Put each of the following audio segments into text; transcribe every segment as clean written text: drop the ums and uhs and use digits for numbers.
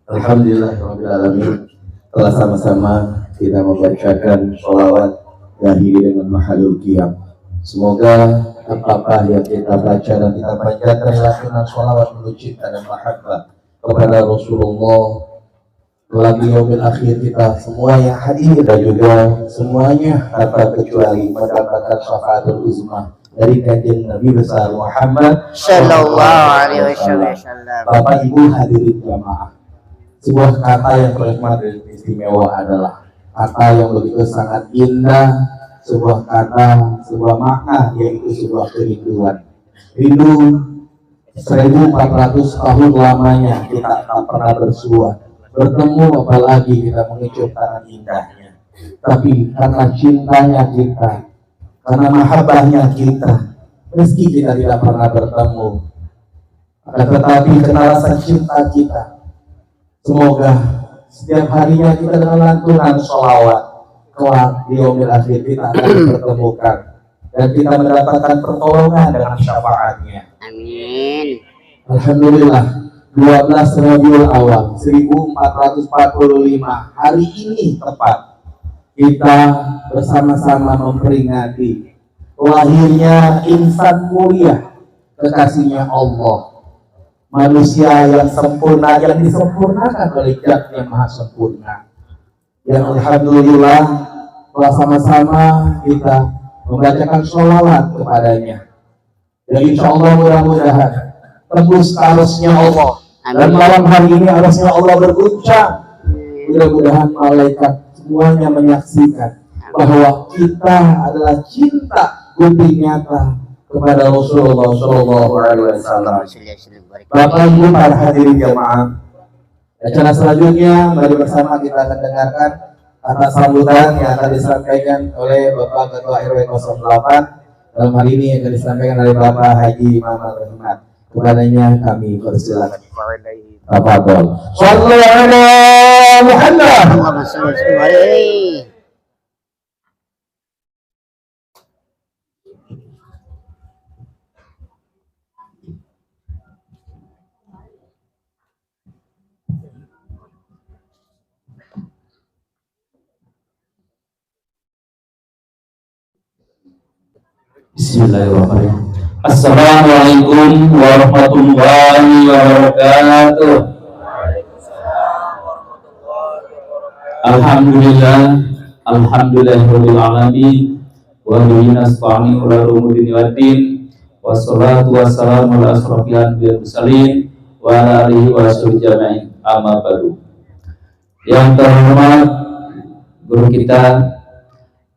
Alhamdulillahirrahmanirrahim. Telah sama-sama kita membacakan sholawat dahi dengan mahalul qiyam. Semoga apa-apa yang kita baca dan kita panjatkan lantunan sholawat menuju cinta dan mahabbah kepada Rasulullah kelak yaumil akhir, kita semua yang hadir dan juga semuanya tanpa kecuali mendapatkan syafaatul uzma dari kanjeng Nabi besar Muhammad Sallallahu Alaihi Wasallam. Bapak Ibu hadirin jamaah, sebuah kata yang berhikmat dan istimewa adalah kata yang begitu sangat indah, sebuah kata, sebuah makna, yaitu sebuah kerinduan. Rindu 1400 tahun lamanya kita tak pernah bersua bertemu, apalagi kita mengicup tangan indahnya. Tapi karena cintanya kita, karena mahabbahnya kita, meski kita tidak pernah bertemu, akan tetapi karena rasa cinta kita, semoga setiap harinya kita dengan lantunan sholawat kelak di yaumil akhir kita akan dipertemukan dan kita mendapatkan pertolongan dengan syafaatnya. Amin. Alhamdulillah, 12 Rabiul Awal 1445 hari ini tepat kita bersama-sama memperingati lahirnya insan mulia, kekasihnya Allah, manusia yang sempurna, yang disempurnakan oleh Zat yang maha sempurna, yang alhamdulillah telah sama-sama kita membacakan sholawat kepadanya, dan insya Allah mudah-mudahan tembus arusnya Allah. Dan malam hari ini arusnya Allah berguncang. Mudah-mudahan malaikat semuanya menyaksikan bahwa kita adalah cinta bukti nyata kepada Rasulullah Shallallahu Alaihi Wasallam. Bapak Ibu para hadirin jamaah, acara selanjutnya mari bersama kita akan dengarkan kata sambutan yang akan disampaikan oleh Bapak Ketua RW 08. Dalam hari ini akan disampaikan oleh Bapak Haji Muhammad Rahmat. Kepadanya kami persilakan. Tafadhol. Shallu ala Muhammad. Allahumma shalli alaihi. Bismillahirrahmanirrahim. Assalamualaikum warahmatullahi wabarakatuh. Alhamdulillahirabbil alamin wa bihi nasta'inu ala umuri waddin wassalatu wassalamu ala asrofil anbiya'i mursalin wa ala alihi wa sahbihi jamain, amma ba'du. Yang terhormat guru kita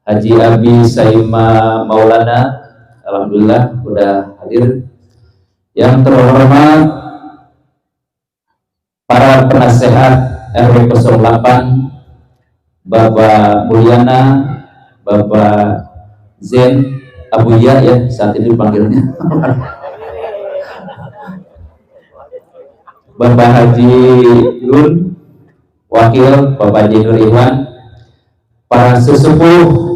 Haji Abi Saima Maulana, alhamdulillah sudah hadir. Yang terhormat para penasehat RW 08, Bapak Mulyana, Bapak Zen Abuya ya saat ini dipanggilnya, Bapak Haji Yun, Wakil Bapak Haji Nur Iwan, para sesepuh,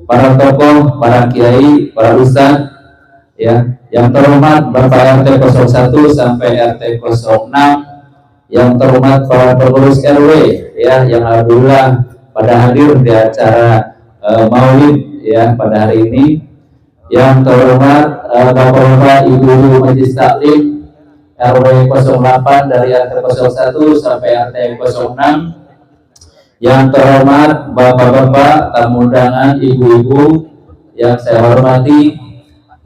para tokoh, para kiai, para ustadz, ya, yang terhormat Bapak RT 01 sampai RT 06, yang terhormat para pengurus RW, ya, yang alhamdulillah pada hadir di acara Maulid, ya, pada hari ini, yang terhormat Bapak-bapak, Ibu Majelis Taklim RW 08 dari RT 01 sampai RT 06, yang terhormat Bapak-bapak, tamu undangan, ibu-ibu yang saya hormati,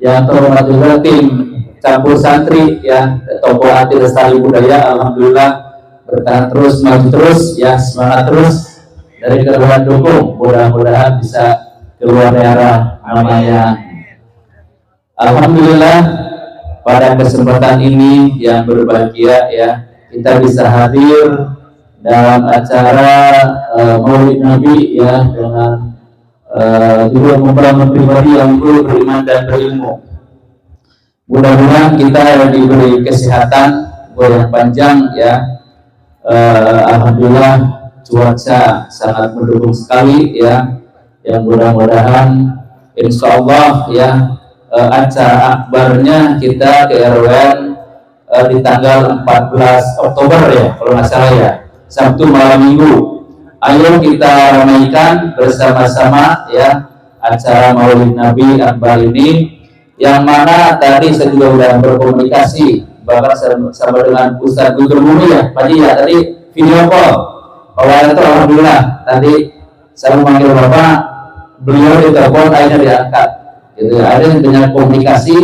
yang terhormat juga tim campur santri, ya, tokoh anti lestari budaya, alhamdulillah bertahan terus, maju terus, ya, semangat terus dari kedua dukung, mudah-mudahan bisa keluar daerah namanya. Alhamdulillah pada kesempatan ini yang berbahagia, ya, kita bisa hadir dalam acara Maulid Nabi, ya, dengan juga membangun pribadi yang beriman dan berilmu. Mudah-mudahan kita diberi kesehatan yang panjang, ya. Alhamdulillah cuaca sangat mendukung sekali, ya. Yang mudah-mudahan insya Allah, ya, acara akbarnya kita ke RWN di tanggal 14 Oktober ya kalau nggak salah, ya. Sabtu malam Minggu. Ayo kita ramaikan bersama-sama ya acara Maulid Nabi Akbar ini, yang mana tadi saya juga sudah berkomunikasi bahkan sama dengan Ustadz Guntur Bumi ya Pak Ji ya, tadi video call. Bahwa itu alhamdulillah tadi saya memanggil Bapak, beliau ditelepon akhirnya diangkat gitu ya. Ada dengan komunikasi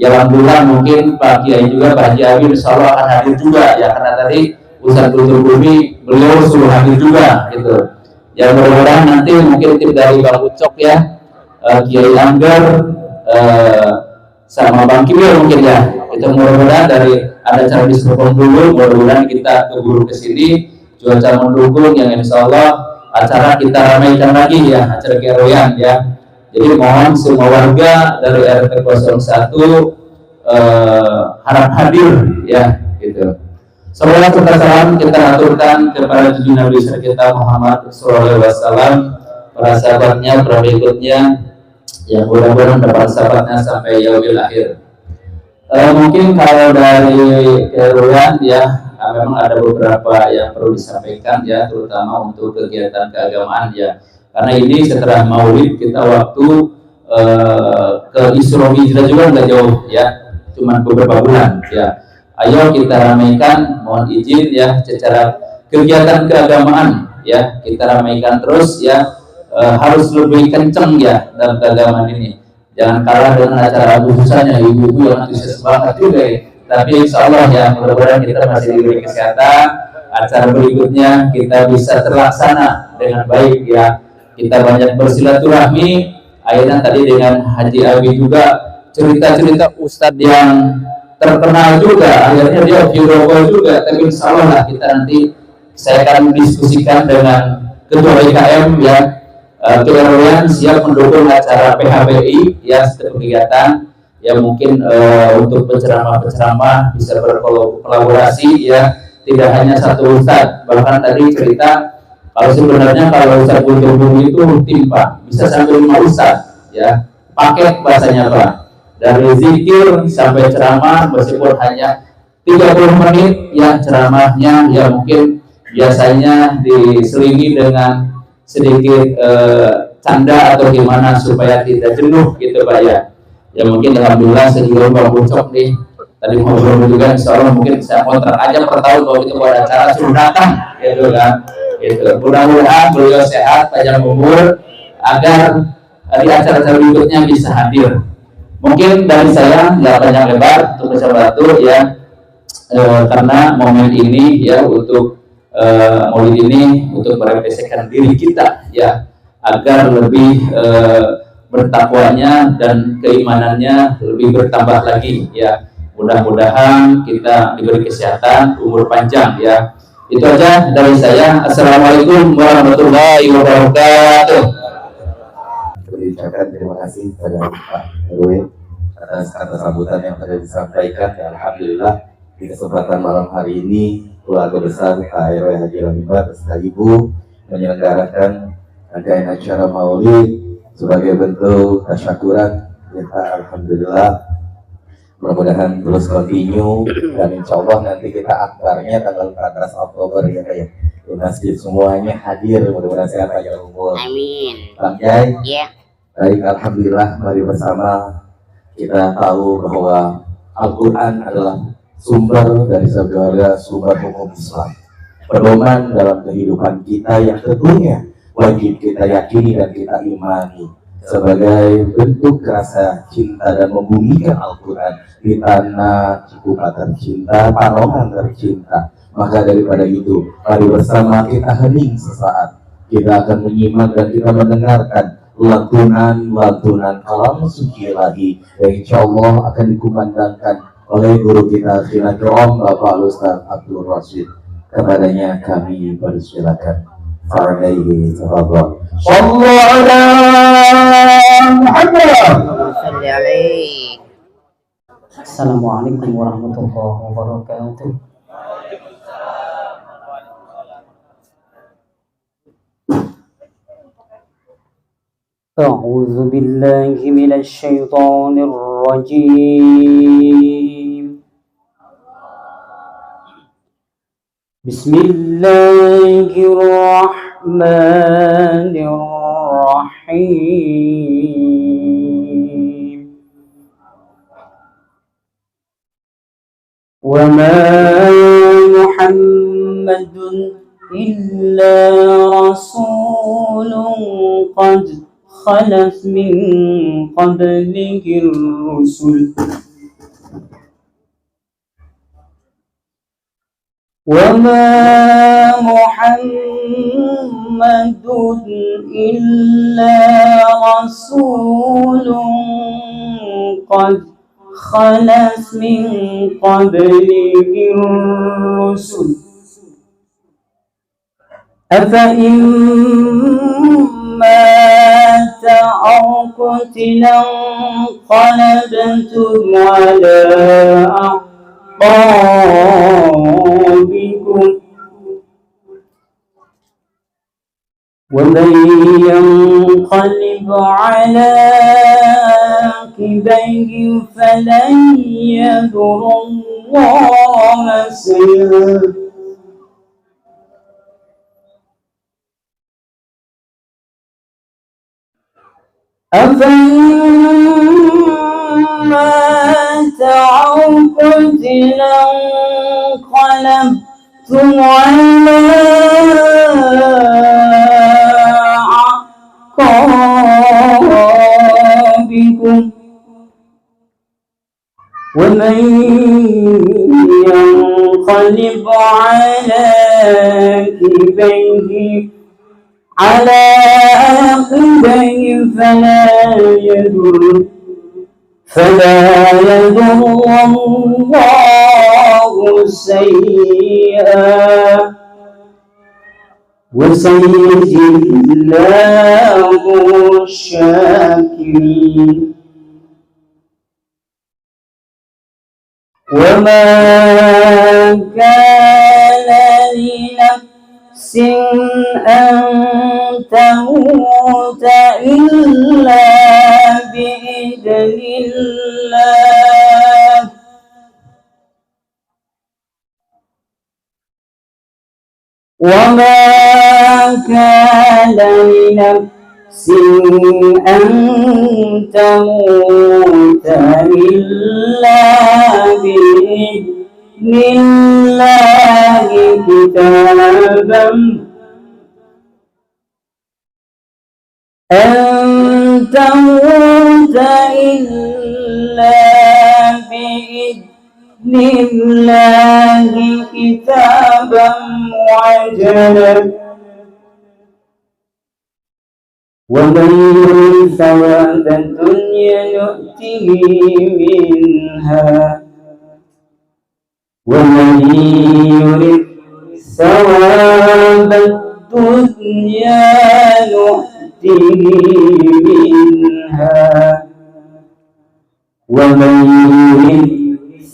ya, alhamdulillah. Mungkin Pak Kiai juga, Pak Haji Abi insya Allah akan hadir juga ya, karena tadi Ustadz Guntur Bumi beliau suruh hadir juga gitu ya. Mudah-mudahan nanti mungkin tim dari Bang Ucok ya, Kiai Angger, sama Bang Kimil mungkin ya, itu mudah-mudahan dari ada cara di Serpong dulu, mudah-mudahan kita keburu ke sini, cuaca mendukung yang insya Allah acara kita ramaikan lagi ya, acara keroyan ya. Jadi mohon semua warga dari RT 01 harap hadir ya gitu. Salawat serta salam kita aturkan kepada junjungan Nabi besar kita Muhammad sallallahu alaihi wasallam, para sahabatnya, para pengikutnya, yang mudah-mudahan dapat sahabatnya sampai yaumil akhir. Mungkin kalau dari keruan ya, memang ada beberapa yang perlu disampaikan ya, terutama untuk kegiatan keagamaan ya. Karena ini setelah Maulid kita waktu ke Isra Hijrah juga nggak jauh ya, cuma beberapa bulan ya. Ayo kita ramaikan, mohon izin ya, secara kegiatan keagamaan ya, kita ramaikan terus ya, harus lebih kenceng ya dalam keagamaan ini. Jangan kalah dengan acara khususnya ibu-ibu yang antusias banget juga ya. Tapi insya Allah ya, mudah-mudahan kita masih diberi kesehatan, acara berikutnya kita bisa terlaksana dengan baik ya. Kita banyak bersilaturahmi, akhirnya tadi dengan Haji Abi juga cerita-cerita Ustadz yang terkenal juga, akhirnya dia video call juga. Tapi insya Allah lah kita nanti, saya akan diskusikan dengan Ketua IKM ya, Keroyan siap mendukung acara PHBI ya, setiap kegiatan ya. Mungkin untuk penceramah-penceramah bisa berkolaborasi ya, tidak hanya satu Ustadz. Bahkan tadi cerita kalau sebenarnya kalau Ustadz Guntur Bumi itu tim Pak, bisa sampai 5 Ustadz ya, paket bahasanya Pak, dari zikir sampai ceramah, meskipun hanya 30 menit ya ceramahnya ya, mungkin biasanya diselingi dengan sedikit canda atau gimana supaya tidak jenuh gitu Pak ya. Ya mungkin alhamdulillah saya juga Bang Ucok nih tadi ngobrol juga, insya Allah mungkin saya kontrak aja per tahun kalau itu ada acara suruh datang gitu kan gitu. Mudah-mudahan beliau sehat, panjang umur, agar di acara-acara berikutnya bisa hadir. Mungkin dari saya nggak panjang lebar untuk bisa bantu ya, karena momen ini ya, untuk Maulid ini untuk merefleksikan diri kita ya, agar lebih bertakwanya dan keimanannya lebih bertambah lagi ya. Mudah-mudahan kita diberi kesehatan, umur panjang ya. Itu aja dari saya. Assalamualaikum warahmatullahi wabarakatuh. Ucapkan terima kasih kepada Pak RW atas kata sambutan yang telah disampaikan. Dan alhamdulillah di kesempatan malam hari ini keluarga besar Pak RW Haji Rahimah beserta Ibu menyelenggarakan rangkaian acara Maulid sebagai bentuk tasyakuran kita. Alhamdulillah, mudah-mudahan terus continue, dan insya Allah nanti kita akbarnya tanggal 14 Oktober ya kayak di masjid semuanya hadir, mudah-mudahan sehat panjang umur. Amin. Bang Jai, Ya. baik, alhamdulillah, mari bersama kita tahu bahwa Al-Quran adalah sumber dari segala sumber hukum Islam, pedoman dalam kehidupan kita yang tentunya wajib kita yakini dan kita imani sebagai bentuk rasa cinta dan membumikan Al-Quran di tanah Cikupa tercinta, Parongan tercinta. Maka daripada itu, mari bersama kita hening sesaat. Kita akan menyimak dan kita mendengarkan lantunan kalam suci lagi yang insya Allah akan dikumandangkan oleh guru kita Khina Kiram Bapak Ustaz Abdul Rashid. Kepadanya kami persilakan. Alaihi tafadhal. Sallallahu ala Muhammad. Salli alaihi. Assalamualaikum warahmatullahi wabarakatuh. أعوذ بالله من الشيطان الرجيم بسم الله الرحمن الرحيم وما محمد إلا رسول قد خلت من قبله الرسل وما محمد إلا رسول قد خلت من قبله الرسل أفإن مات أو قتل انقلبتم على أعقابكم ومن ينقلب على عقبيه فلن يضر الله شيئا أفإن مات أو قتل انقلبتم على أعقابكم ومن ينقلب على عقبيه فلا يضر الله شيئا وسيجزي الله الشاكرين وما كان لنفس أن تموت إلا بإذن الله وما كان لنفس أن تموت إلا بإذن الله كتابا أن تموت إلا بإذن الله كتابا معجلا ومن يرد ثواب الدنيا نؤته منها ومن يرد ثواب الدنيا نؤته منها ومن يرد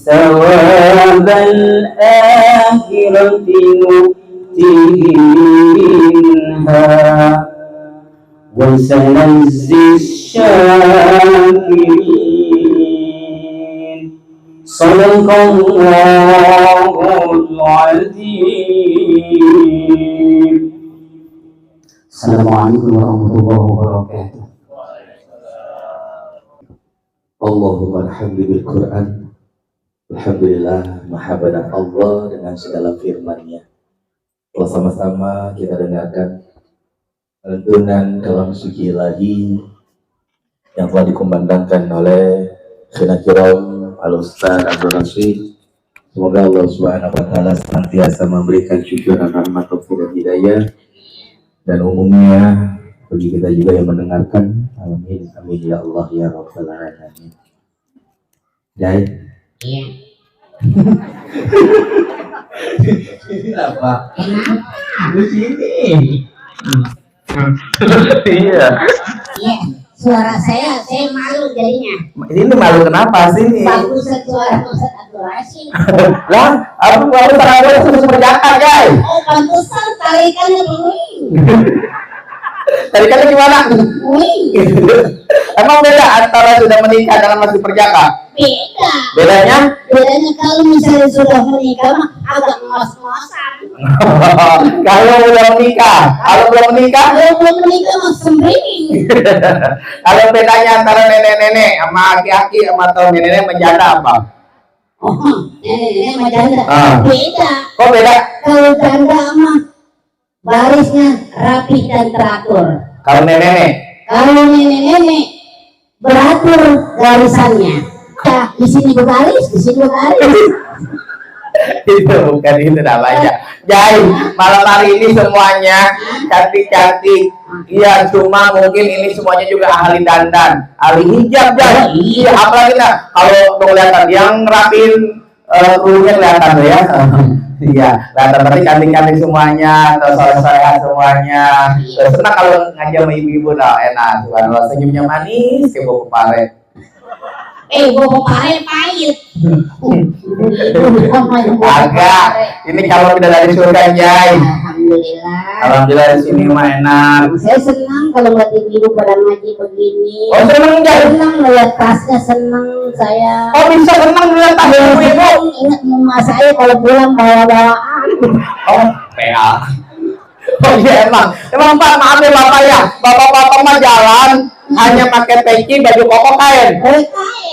ثواب الآخرة نؤته منها وسنجزي الشاكرين صدق الله العظيم. Assalamualaikum warahmatullahi wabarakatuh. Allahumma alhamdi bil Quran. Alhamdulillah mahabbatan Allah dengan segala firman-Nya. Telah sama-sama kita dengarkan lantunan kalam suci ilahi yang telah dikumandangkan oleh Khina Kiram Al-Ustaz Abdul Rasyid. Semoga Allah Subhanahu wa taala senantiasa memberikan syukur dan rahmat taufik dan hidayah, dan umumnya bagi kita juga yang mendengarkan. Amin amin ya Allah ya rabbal alamin. Jai. Iya. Kenapa? Kenapa? Di sini. Iya. Iya. Suara saya malu jadinya. Ini malu kenapa sih? Bagus suara Ustaz Abdul Rasyid. Lah, aku baru tahu sudah berjalan, guys. Oh, pantesan tarikannya begini. Tadi kata gimana? Wih, Emang beda antara sudah menikah dengan masih perjaka? beda. Bedanya? Bedanya kalau misalnya sudah menikah mah agak ngos-ngosan. Kalau belum menikah, kalau belum menikah, Kalau belum menikah mah sembring. kalau bedanya antara nenek-nenek sama aki-aki sama atau nenek-nenek menjanda apa? Oh, nenek-nenek sama janda. Ah. Beda. Kok beda? Kalau janda mah barisnya rapi dan teratur. Kalau nenek-nenek, Kalau nenek-nenek beratur garisannya. Ya, di sini bergaris, di sini bergaris. itu bukan itu namanya. Jadi malam hari ini semuanya cantik-cantik. Iya, cuma mungkin ini semuanya juga ahli dandan, ahli hijab ya. Iya, apalagi nah kalau kelihatan yang rapin ruhnya kelihatan tuh ya. Iya, kelihatan berarti cantik-cantik semuanya, terus soleh-soleha semuanya. Terus senang kalau ngajak sama ibu-ibu nah enak, subhanallah senyumnya manis kayak bau pare. Bobo pare pahit. Agak, ini kalau tidak dari surga Jai. Alhamdulillah. Alhamdulillah di sini mah enak. Saya senang kalau ngeliat ibu pada ngaji begini. Oh seneng Jai. Senang ngeliat tasnya, senang saya. Oh bisa seneng melihat tas ibu-ibu. Ingat mama saya kalau pulang bawa-bawaan. Oh PA. Oh iya emang Pak maaf ya Bapak ya. Bapak-bapak mah jalan hanya pakai peci baju koko kain. Kain.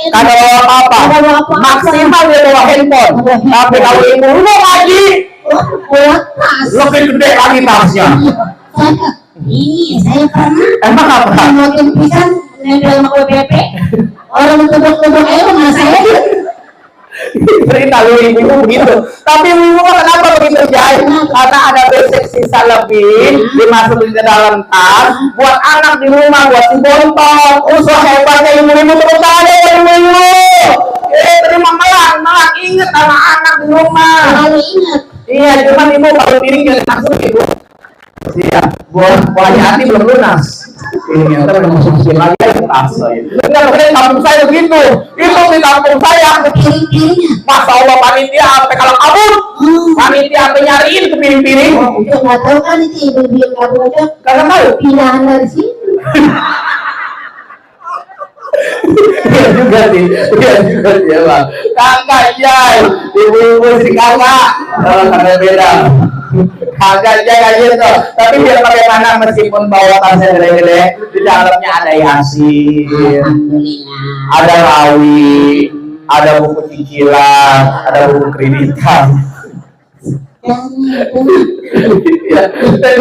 Kagak bawa apa-apa. Kagak bawa apa-apa. Maksimal dia bawa handphone. Tapi kalau ibu lu ngaji, Buat tas. lebih gede lagi tasnya. Saya pernah Emang apa? mau pisang nempel sama KPP. Orang tebak-tebak mana saya. Cerita lu ibu begitu. Tapi ibu kenapa begitu Jai? Karena ada basic sisa lebih dimasukin ke dalam tas buat anak di rumah, buat si bontong. Usaha hebatnya ibu-ibu terus ada ya ibu-ibu. Terima malang inget sama anak di rumah. Selalu ingat. Iya, cuman ibu kalau piring jangan langsung ibu. Iya, buahnya hati belum lunas. Ini yang terus masuk lagi ke tas. Enggak, makanya kampung saya begitu. Itu di kampung saya. Piring-piringnya. Masya Allah panitia sampai kalau kabur, panitia sampai nyariin ke piring-piring. Udah nggak tahu kan itu ibu-ibu yang kabur aja. Kagak tahu. Pindahan dari sini. Iya juga sih, iya juga sih ya bang. Kakak Jai, ibu-ibu si kakak, kakak beda. Kakak Jai aja tuh. Tapi biar bagaimana meskipun bawa tasnya gede-gede, di dalamnya ada yasin, Alhamdulillah. ada rawi, ada buku cicilan, ada buku kreditan. Ya,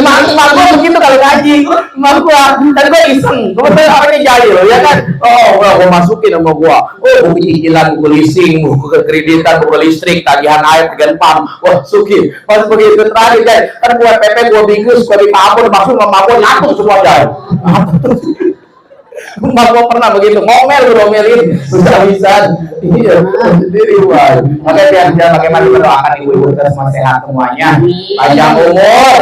mak gua begitu kalau ngaji, mak gua, dan gua iseng, gua tuh orangnya jahil, ya kan? Oh, gua masukin sama gua, buku cicilan, buku leasing, buku kreditan, buku listrik, tagihan air, tagihan pam, wah suki, pas begitu terakhir Jai, kan buat PP, gua bingus, gua dipapun, maksud mama gua nyatu semua Jai. Mak gua pernah begitu, ngomelin, bisa-bisa, iya, sendiri Wah. Makanya biar bagaimana kita doakan ibu-ibu kita semua sehat semuanya, panjang umur,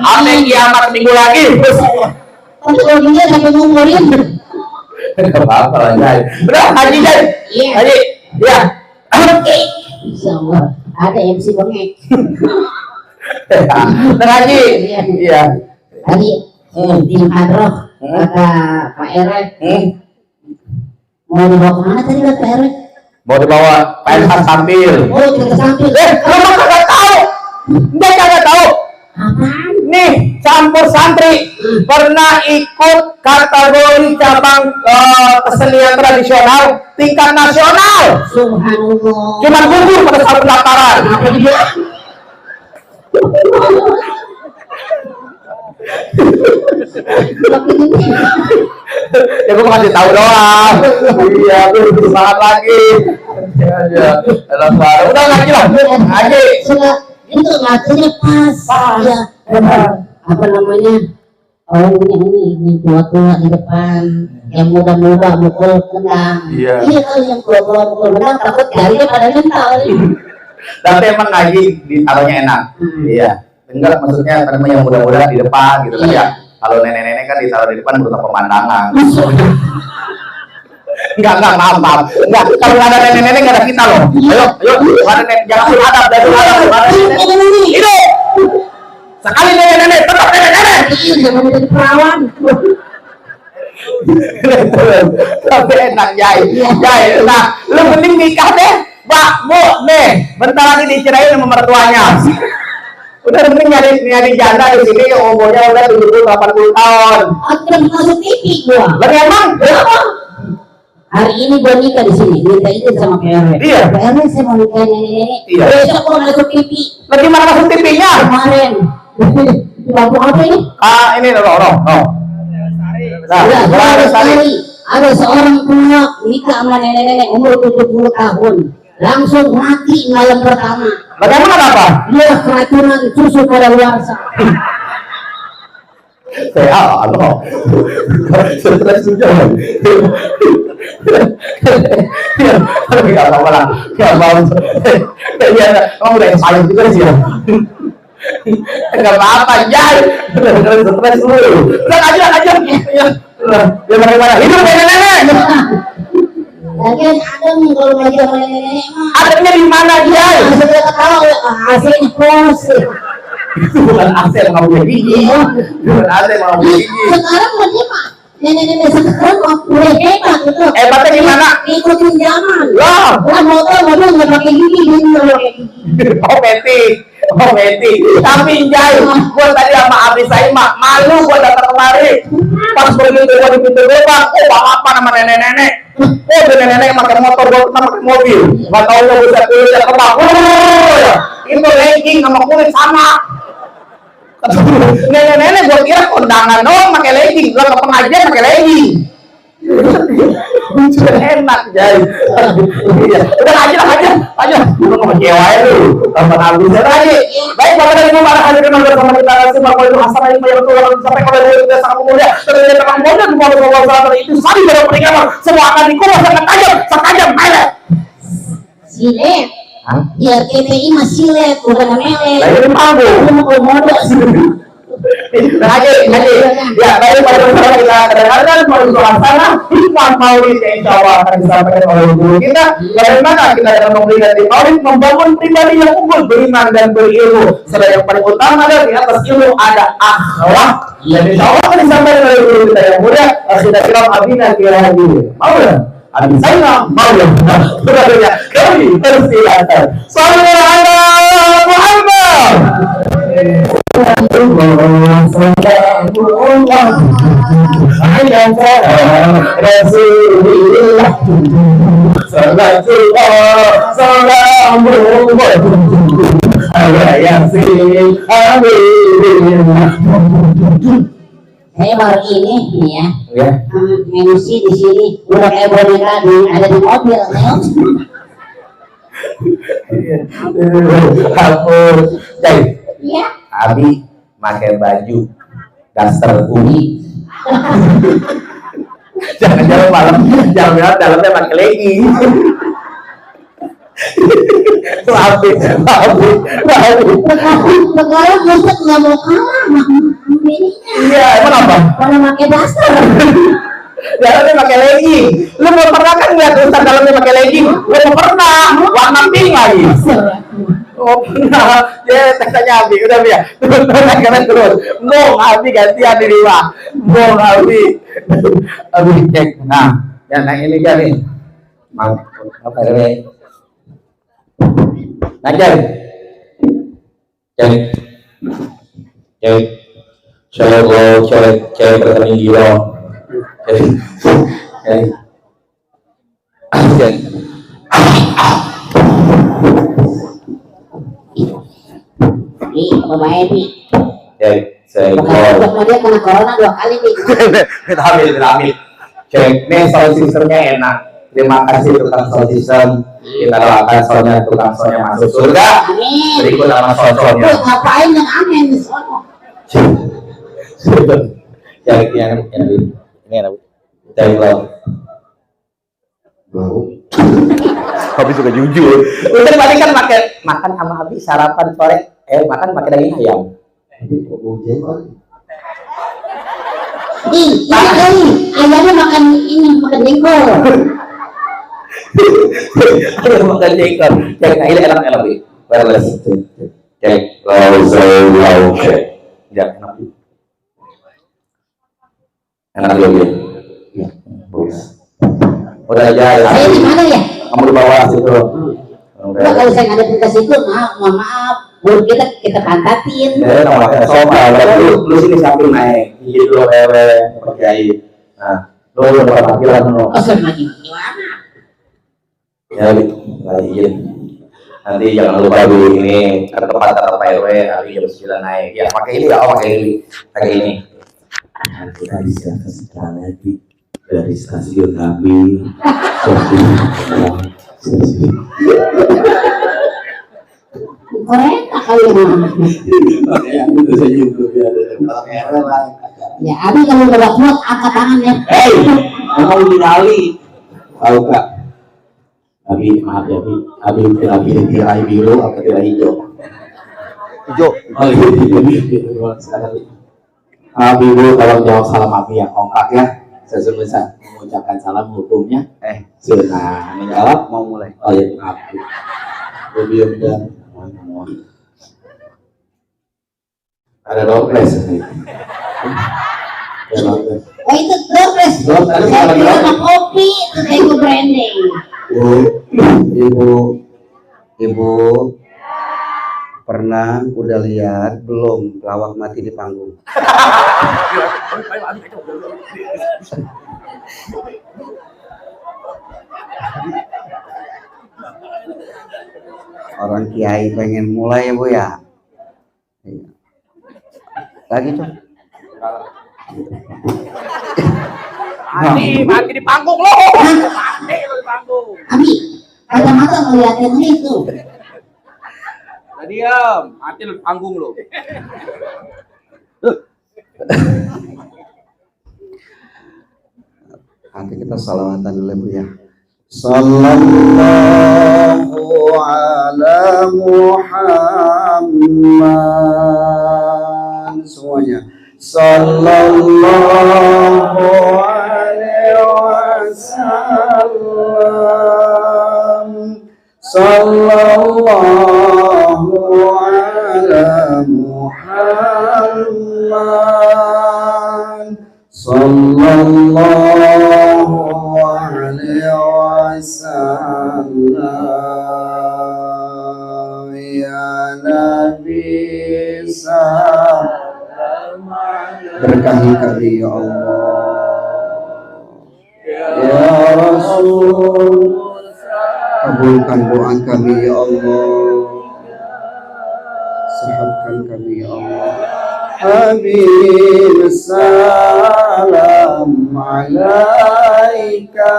sampai kiamat minggu lagi. Tapi kalau dia sampai ngumurin. Gak apa-apa lah Jai. Udah haji Jai, Iya. haji, ya. Insya Allah ada MC bengek. Udah haji, iya. Tadi di hadroh kata Pak RW mau dibawa kemana tadi Pak RW? Mau dibawa pentas sambil. Oh kita samping. Lu mah kagak tahu, dia kagak tahu. Apaan? Nih campur santri pernah ikut kategori cabang kesenian tradisional tingkat nasional. Subhanallah. Cuman gugur pada saat pendaftaran. Ya gue kasih tahu doang. Iya, gue semangat lagi. Ya, dalam baru. Udah ngaji lah, ngaji. Sudah itu ngajinya pas. Ya. Apa namanya? Oh ini tua-tua di depan, yang muda-muda mukul kendang. Iya. Iya kalau yang tua-tua mukul kendang takut jarinya pada mental. Tapi emang ngaji ditaruhnya enak. Iya. Enggak, maksudnya kan yang muda-muda di depan gitu kan ya. Kalau nenek-nenek kan ditaruh di depan berupa pemandangan. Enggak, maaf. Enggak, kalau nggak ada nenek-nenek nggak ada kita loh. Ayo, ada nenek, jangan beradab, dari adab. Hidup. Sekali nenek-nenek, tetap nenek-nenek. jangan jadi perawan. Tapi enak Jai. Nah, lu mending nikah deh, Pak, Bu, nih, bentar lagi dicerain sama mertuanya. Udah mending nyari janda di sini yang umurnya udah 70-80 tahun. Akan masuk TV gua. Lagi emang? Hari ini gua nikah di sini, minta izin sama PRW. Iya. PRW saya mau nikah nenek-nenek. Iya. Besok gua masuk TV. Lagi mana masuk TV-nya? Kemarin. Di lampu apa ini? Ini lorong. Nah, ada seorang tua nikah sama nenek-nenek umur 70 tahun. Langsung mati malam pertama. Bagaimana apa? Dia keracunan susu kadaluarsa. Allah. Stres juga. Enggak apa-apa lah. Enggak apa-apa. Iya, kamu udah sayang juga sih ya. Enggak apa-apa, Jai. Stres dulu. Udah aja. Ya bagaimana? Hidup nenek-nenek. Lagian adem kalau lagi sama nenek-nenek mah. Ademnya di mana, Jai? Saya tahu AC-nya pos. Itu bukan AC yang mau punya gigi. Bukan AC yang mau punya gigi. Sekarang dia mah nenek-nenek sekarang udah hebat gitu. Hebatnya gimana? Ikutin zaman. Loh. Lah motor mobil nggak pakai gigi, dia nggak pakai gigi. Meti. Tapi Jai, gua tadi sama abis saya malu gua datang kemari. Pas begitu gua di pintu gerbang, apa nama nenek-nenek? Nenek-nenek pakai motor, gua pakai mobil. Nggak tahu gua bisa kulit ke bawah. Itu legging sama kulit sama. Nenek-nenek gua kira kondangan doang pakai legging, gua ke pengajian pakai legging. Enak Jai. Udah aja. Lu mau nyewain lu. Tambah habis lagi. Baik, Bapak dan Ibu para hadirin yang bersama kita simak itu asal yang sampai kalau kita sangat mulia. Terus terang mulia semua Allah itu sari dalam pernikahan semua akan dikupas dengan tajam melet. Silet. Ya TPI mah silet bukan melet. Lain mampu. Mau modal. Aja. Ya, baik pada bersama kita kedengarkan mau suasana Imam Maulid yang insya Allah akan disampaikan oleh guru kita. Bagaimana kita dalam memperingati Maulid membangun pribadi yang unggul, beriman dan berilmu. Serta yang paling utama adalah di atas ilmu ada akhlak. Dan insya Allah akan disampaikan oleh guru kita yang mulia. Kita kiram abina kira-kira Maulid. Abi saya Maulid. Berikutnya kami persilakan. Sallallahu alaihi Muhammad. Rasulullah Saya baru ini nih ya, MC di sini udah kayak boneka ada di mobil. Jadi, Iya. Abi pakai baju daster uni. Jangan malam, jangan bilang dalamnya pakai legging. Sekarang Ustaz nggak mau kalah sama bininya. Iya, emang apa? Pada pakai daster. Dalamnya pakai legging. Lu mau pernah kan lihat Ustaz dalamnya pakai legging? Lu mau pernah? Warna pink lagi. Oh pernah. Ya tanya Abi, udah ya. Terus. Mau Abi gantian di rumah. Mau Abi cek. Nah, yang ini kan nih. Apa ini? Ngajar. Cek. Cek bertani gila. Cek. Nih, pemain nih. Saya Kalau dia kena corona 2 kali nih. Kita ambil. Cek. Nih sound systemnya enak. Terima kasih tukang sound system. Kita doakan soundnya tukang soundnya masuk surga. Amin. Berikut nama soundnya. Ngapain yang amin di sono? Cek yang ini enak. Cek Habis suka jujur. Udah tadi kan makan sama habis sarapan sore. Makan pakai daging ayam. Ih, ayamnya makan jengkol. Ayam makan jengkol. Cek, nah ini enak nih. Wireless. Cek. Cek. Ya enak. Enak belum ya? Ya, bagus. Udah aja ya. Saya di mana ya? Kamu di bawah situ. Nah, kalau saya nggak ada tugas itu, mohon maaf. Buru kita pantatin. Ya, kamu pakai sofa. Lu sini samping naik. Jadi lu lewe pakai. Nah, lu dapat tampilan lu. Oh, saya lagi gimana? Ya, izin. Nanti jangan lupa di ini ke tempat Pak RW hari jam 9 naik. Ya, pakai ini ya, pakai ini. Pakai ini. Nanti tadi saya kasih tahu lagi dari stasiun kami. Korek kali ya. Itu saya juga ya. Ya, Abi kalau udah kuat angkat tangan ya. Hei, mau didali. Tahu kak? Abi, maaf ya Abi tirai biru atau tirai hijau? Hijau. Oh iya, hijau. Abi dulu tolong jawab salam Abi yang kompak ya. Saya sebesar mengucapkan salam hukumnya. Senang menjawab mau mulai. Oh iya, maaf. Lebih dan ada dompet nih. Oh itu dompet. Saya kira ada kopi, itu saya branding. Ibu pernah udah lihat belum pelawak mati di panggung? Orang kiai pengen mulai ya Bu ya. Iya. Lagi tuh. Mati di panggung lo. Mati lo di panggung. Abi, kacamata ngeliatin itu. Nah, diam, mati lo di panggung lo. Nanti kita salawatan dulu Bu ya. Sallallahu ala Muhammad. Semuanya. Sallallahu alaihi wasallam. Sallallahu ala Muhammad. Sallallahu alaihi wasallam. Ya Nabi berkahi kami ya Allah. Ya Rasul, kabulkan doa kami ya Allah. Sehatkan kami ya Allah. Habib salam alaika.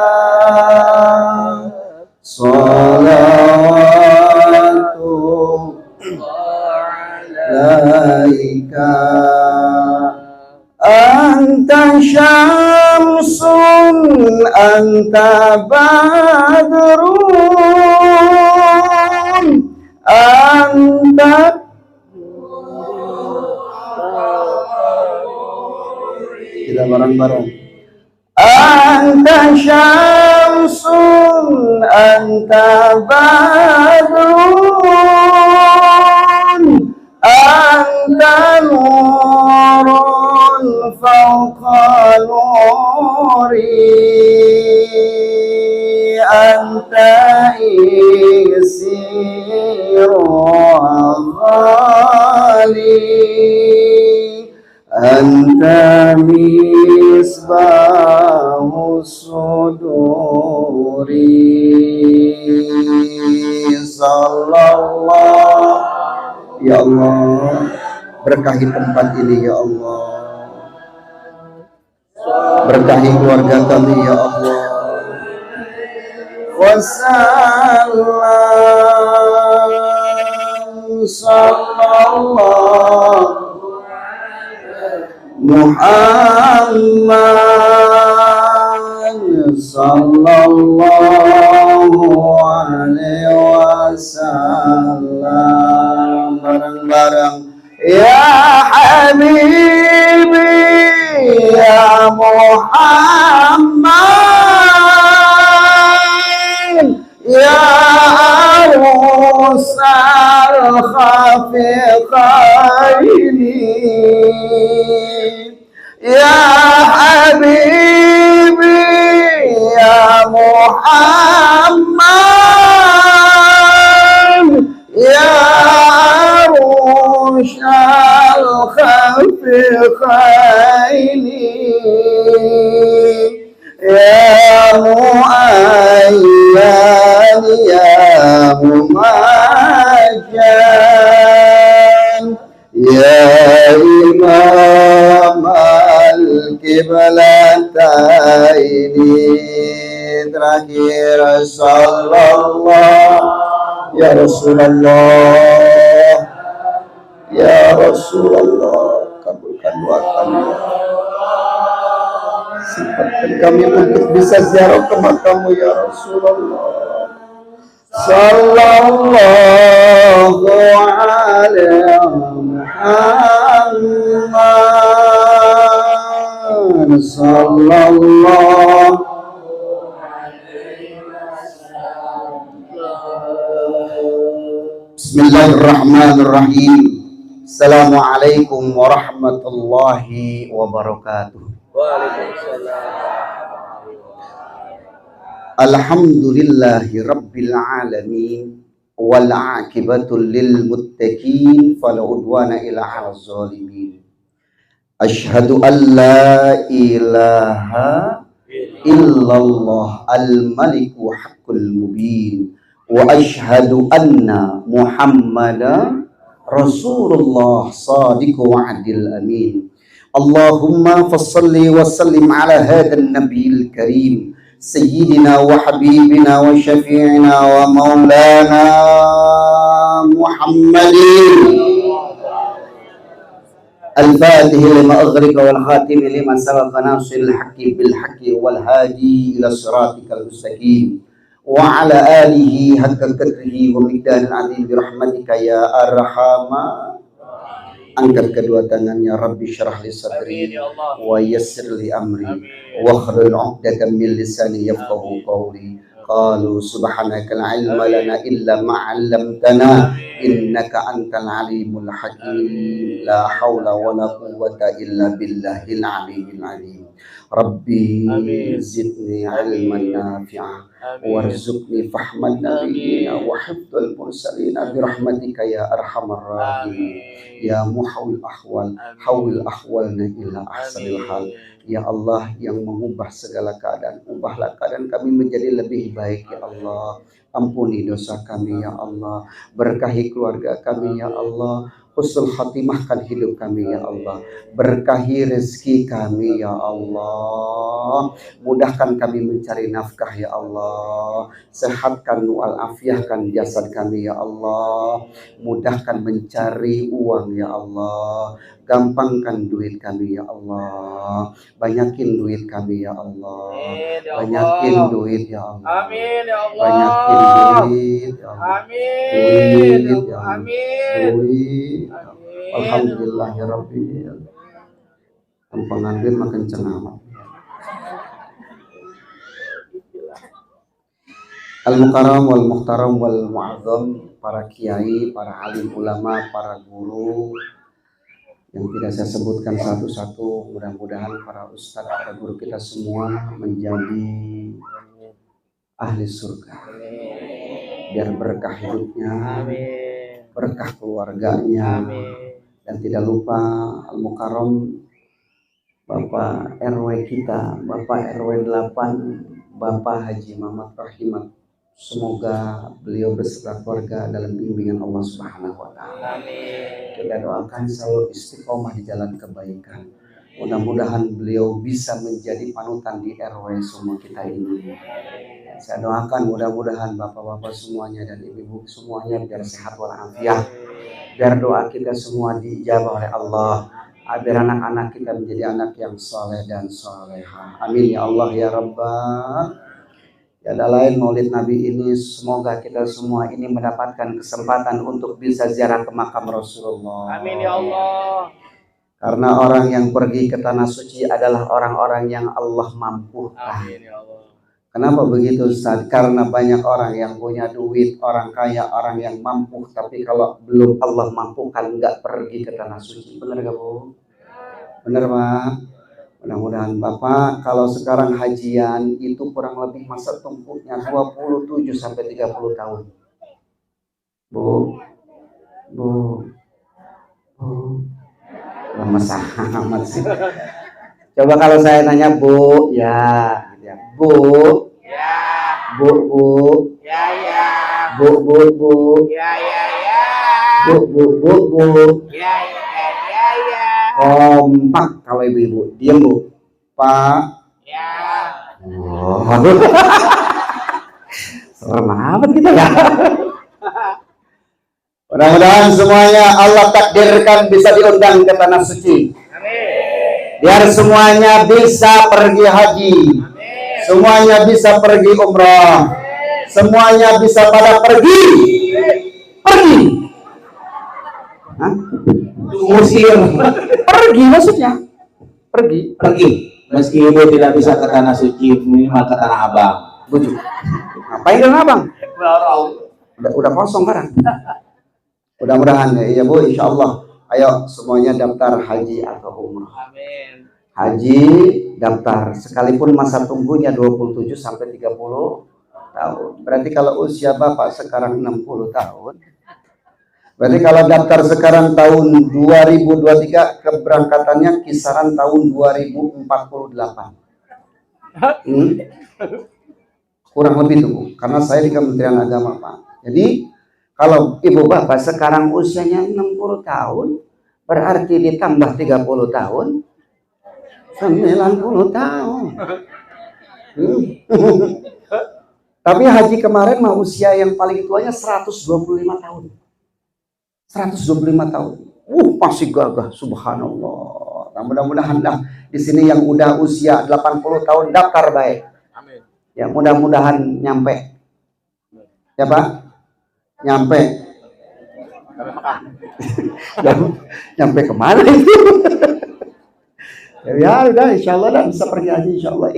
Salawatu alaika. Anta syamsun, anta badrun, anta. Kita bareng-bareng. Anta syamsun, anta badrun, anta nurun fawqa nuri, anta isiru ghali, anta misbahu suduri. Sallallahu, ya Allah, berkahi tempat ini ya Allah, berkahi keluarga kami ya Allah. Wassalam sallallahu Muhammad sallallahu alaihi wasallam. Bareng-bareng ya habibi ya Muhammad ya arusal khafiqaini ya habibi ya Muhammad ya rushal khafiqaini ya mu'ayyan ya mumajjan ya imam al-kiblataini terakhir sallallahu ya Rasulullah ya Rasulullah kabulkan doa kami sempatkan kami untuk bisa ziarah ke makamu ya Rasulullah sallallahu alaihi Muhammad sallallahu Bismillahirrahmanirrahim. Assalamualaikum warahmatullahi wabarakatuh. Alhamdulillahi rabbil alamin wal aqibatu lil muttaqin fala udwana illa 'alal zalimin. Asyhadu an la ilaha illallah al-maliku haqqul mubin wa asyhadu anna Muhammadan Rasulullah sadiqu wa'dil amin. Allahumma fassalli wa sallim ala hadan nabiyil karim sayyidina wa habibina wa syafi'ina wa maulana Muhammadin al-fatih lima aghriqa wal khatim lima sabaqa nasil haqqi bil haqqi wal hadi ila siratikal mustaqim wa ala alihi haqqa qadrihi wa miqdaril azim bi rahmatika ya arhamar. Angkat kedua tangannya, Rabbi syrah li sadri wa yassir li amri wa hlul 'uqdatam min lisani yafqahu qawli. Qalu subhanaka la ilma lana illa ma 'allamtana innaka antal alimul hakim. La haula wa la quwwata illa billahil aliyyil azim. Rabbi zidni ilman nafi'a warzuqni fahman nabiyina wa hifdzal mursalina bi rahmatika ya arhamar rahimin. Ya muhawil ahwalna ila ahsanil hal. Ya Allah yang mengubah segala keadaan, ubahlah keadaan kami menjadi lebih baik ya Allah. Ampuni dosa kami ya Allah, berkahi keluarga kami ya Allah, husnul khatimahkan hidup kami ya Allah, berkahi rezeki kami ya Allah, mudahkan kami mencari nafkah ya Allah, sehatkan walafiahkan jasad kami ya Allah, mudahkan mencari uang ya Allah, gampangkan duit kami ya Allah, banyakin duit kami ya Allah, banyakin duit ya Allah, Amin ya Allah. banyakin duit ya Allah, Amin. duit ya Allah, Amin. duit. Amin. Alhamdulillahirabbil tempangan duit makin cenama. Al-Mukarram wal Muhtaram wal Mu'azzam, para kiai, para alim ulama, para guru yang tidak saya sebutkan satu-satu, mudah-mudahan para ustadz, para guru kita semua menjadi ahli surga. Biar berkah hidupnya, berkah keluarganya, dan tidak lupa Al-Mukarram Bapak RW kita, Bapak RW 8, Bapak Haji Mamat Rahimat. Semoga beliau beserta keluarga dalam bimbingan Allah Subhanahu wa taala. Kita doakan selalu istiqomah di jalan kebaikan. Mudah-mudahan beliau bisa menjadi panutan di RW semua kita ini. Saya doakan mudah-mudahan bapak-bapak semuanya dan ibu-ibu semuanya biar sehat walafiat. Biar doa kita semua diijabah oleh Allah. Biar anak-anak kita menjadi anak yang soleh dan soleha. Amin ya Allah ya Rabbah. Tiada lain maulid Nabi ini, semoga kita semua ini mendapatkan kesempatan untuk bisa ziarah ke makam Rasulullah. Amin ya Allah. Karena orang yang pergi ke tanah suci adalah orang-orang yang Allah mampukan. Amin ya Allah. Kenapa begitu Ustaz? Karena banyak orang yang punya duit, orang kaya, orang yang mampu, tapi kalau belum Allah mampukan nggak pergi ke tanah suci. Benar gak Bu? Benar Pak? Mudah-mudahan Bapak kalau sekarang hajian itu kurang lebih masa tempuhnya 27 sampai 30 tahun. Bu, lama amat sih. Coba kalau saya nanya Bu, ya, Bu, Ya. Bu, Ya ya. Bu, Ya ya ya. Bu. Ya ya ya ya. Kompak kalau ibu-ibu, diam Bu. Pak. Ya. Oh. Serem amat kita ya. Mudah-mudahan semuanya Allah takdirkan bisa diundang ke tanah suci. Amin. Biar semuanya bisa pergi haji. Amin. Semuanya bisa pergi umrah. Semuanya bisa pada pergi. Hah? Usir. Pergi maksudnya. Pergi. Meski ibu tidak bisa ke tanah suci, minimal ke tanah abang. Bujuk. Ngapain dengan abang? Udah kosong kan? Mudah-mudahan ya, iya Bu, insya Allah. Ayo semuanya daftar haji atau umrah. Amin. Haji daftar, sekalipun masa tunggunya 27 sampai 30 tahun. Berarti kalau usia Bapak sekarang 60 tahun, berarti kalau daftar sekarang tahun 2023, keberangkatannya kisaran tahun 2048. Kurang lebih tuh Bu, karena saya di Kementerian Agama Pak. Jadi kalau ibu bapak sekarang usianya 60 tahun, berarti ditambah 30 tahun, 90 tahun. Tapi haji kemarin mah usia yang paling tuanya 125 tahun. 125 tahun. Masih gagah, subhanallah. Nah, mudah-mudahan dah di sini yang udah usia 80 tahun daftar baik. Amin. Ya, mudah-mudahan nyampe. Ya, Pak? Nyampe kemana itu? Ya udah, insya Allah dah bisa pergi haji, insya Allah.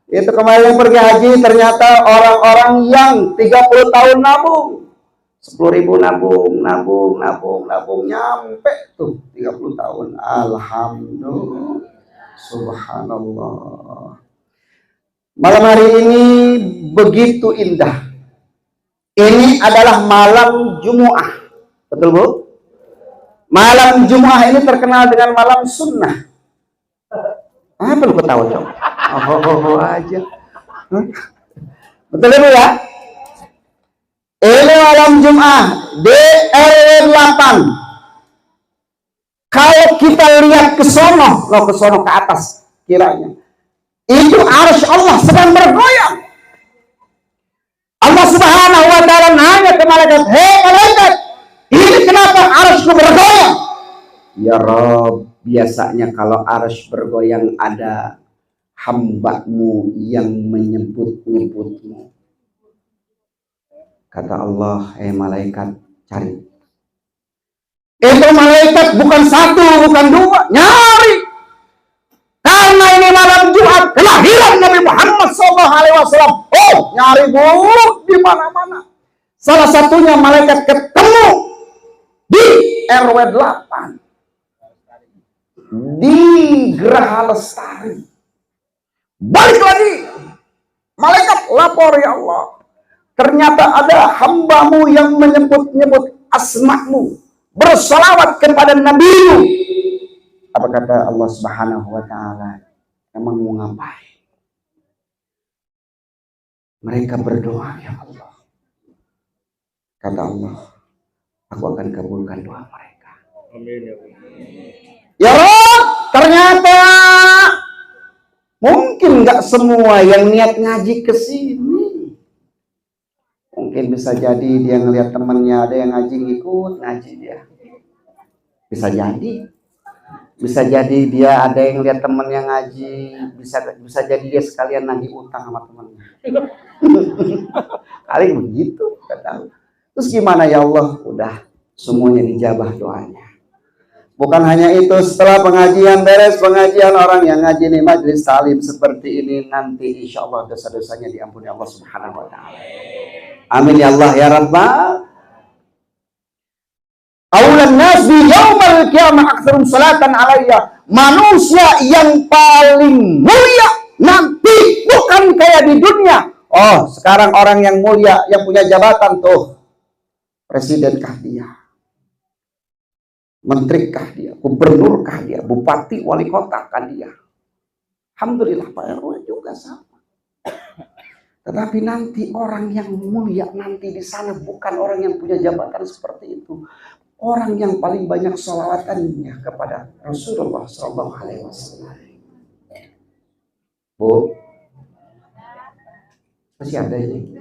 Itu kemarin yang pergi haji ternyata orang-orang yang 30 tahun nabung, 10.000 nabung nyampe tuh 30 tahun. Alhamdulillah, subhanallah. Malam hari ini begitu indah. Ini adalah malam Jumu'ah. Betul Bu? Malam Jumu'ah ini terkenal dengan malam sunnah. Apa lu ketawa dong? Oh aja. Betul Bu ya? Ini malam Jumu'ah di RW 8. Kalau kita lihat ke sono ke atas kiranya, itu arsy Allah sedang bergoyang. Allah Subhanahu wa ta'ala nanya ke malaikat, "Hei malaikat, ini kenapa arsy bergoyang?" Ya Rabb, biasanya kalau arsy bergoyang ada hamba-Mu yang menyebut-nyebut-Mu. Kata Allah, malaikat, cari. Itu malaikat bukan satu, bukan dua, nyari. Karena ini malam Jumat kelahiran Nabi Muhammad SAW. Nyari Bu di mana-mana. Salah satunya malaikat ketemu di RW 8 di Geraha Lestari. Balik lagi, malaikat lapor, ya Allah, ternyata ada hamba-Mu yang menyebut-nyebut asma-Mu, bersalawat kepada Nabi-Mu. Apa kata Allah Subhanahu wa ta'ala? Emang mau ngapain? Mereka berdoa, ya Allah. Kata Allah, aku akan kabulkan doa mereka. Ya Allah, ternyata mungkin nggak semua yang niat ngaji ke sini. Mungkin bisa jadi dia ngelihat temannya ada yang ngaji, ngikut ngaji dia. Bisa jadi. Bisa jadi dia ada yang lihat temennya ngaji, bisa jadi dia sekalian nagih utang sama temennya. Kali begitu, kata. Terus gimana ya Allah? Udah semuanya dijabah doanya. Bukan hanya itu, setelah pengajian beres, pengajian orang yang ngaji nih majelis talim seperti ini, nanti insya Allah dosa-dosanya diampuni Allah Subhanahu wa ta'ala. Amin ya Allah ya Rabbal. Awlan nas bi yaumal qiyamah aktsarum salatan alayya manusia yang paling mulia nanti bukan kayak di dunia. Oh, sekarang orang yang mulia, yang punya jabatan tuh, presidenkah dia? Menterikah dia? Gubernurkah dia? Bupati, wali kota kah dia? Alhamdulillah Pak RW juga sama. Tetapi nanti orang yang mulia nanti di sana bukan orang yang punya jabatan seperti itu. Orang yang paling banyak sholawatannya kepada Rasulullah SAW. Bu, masih ada ini?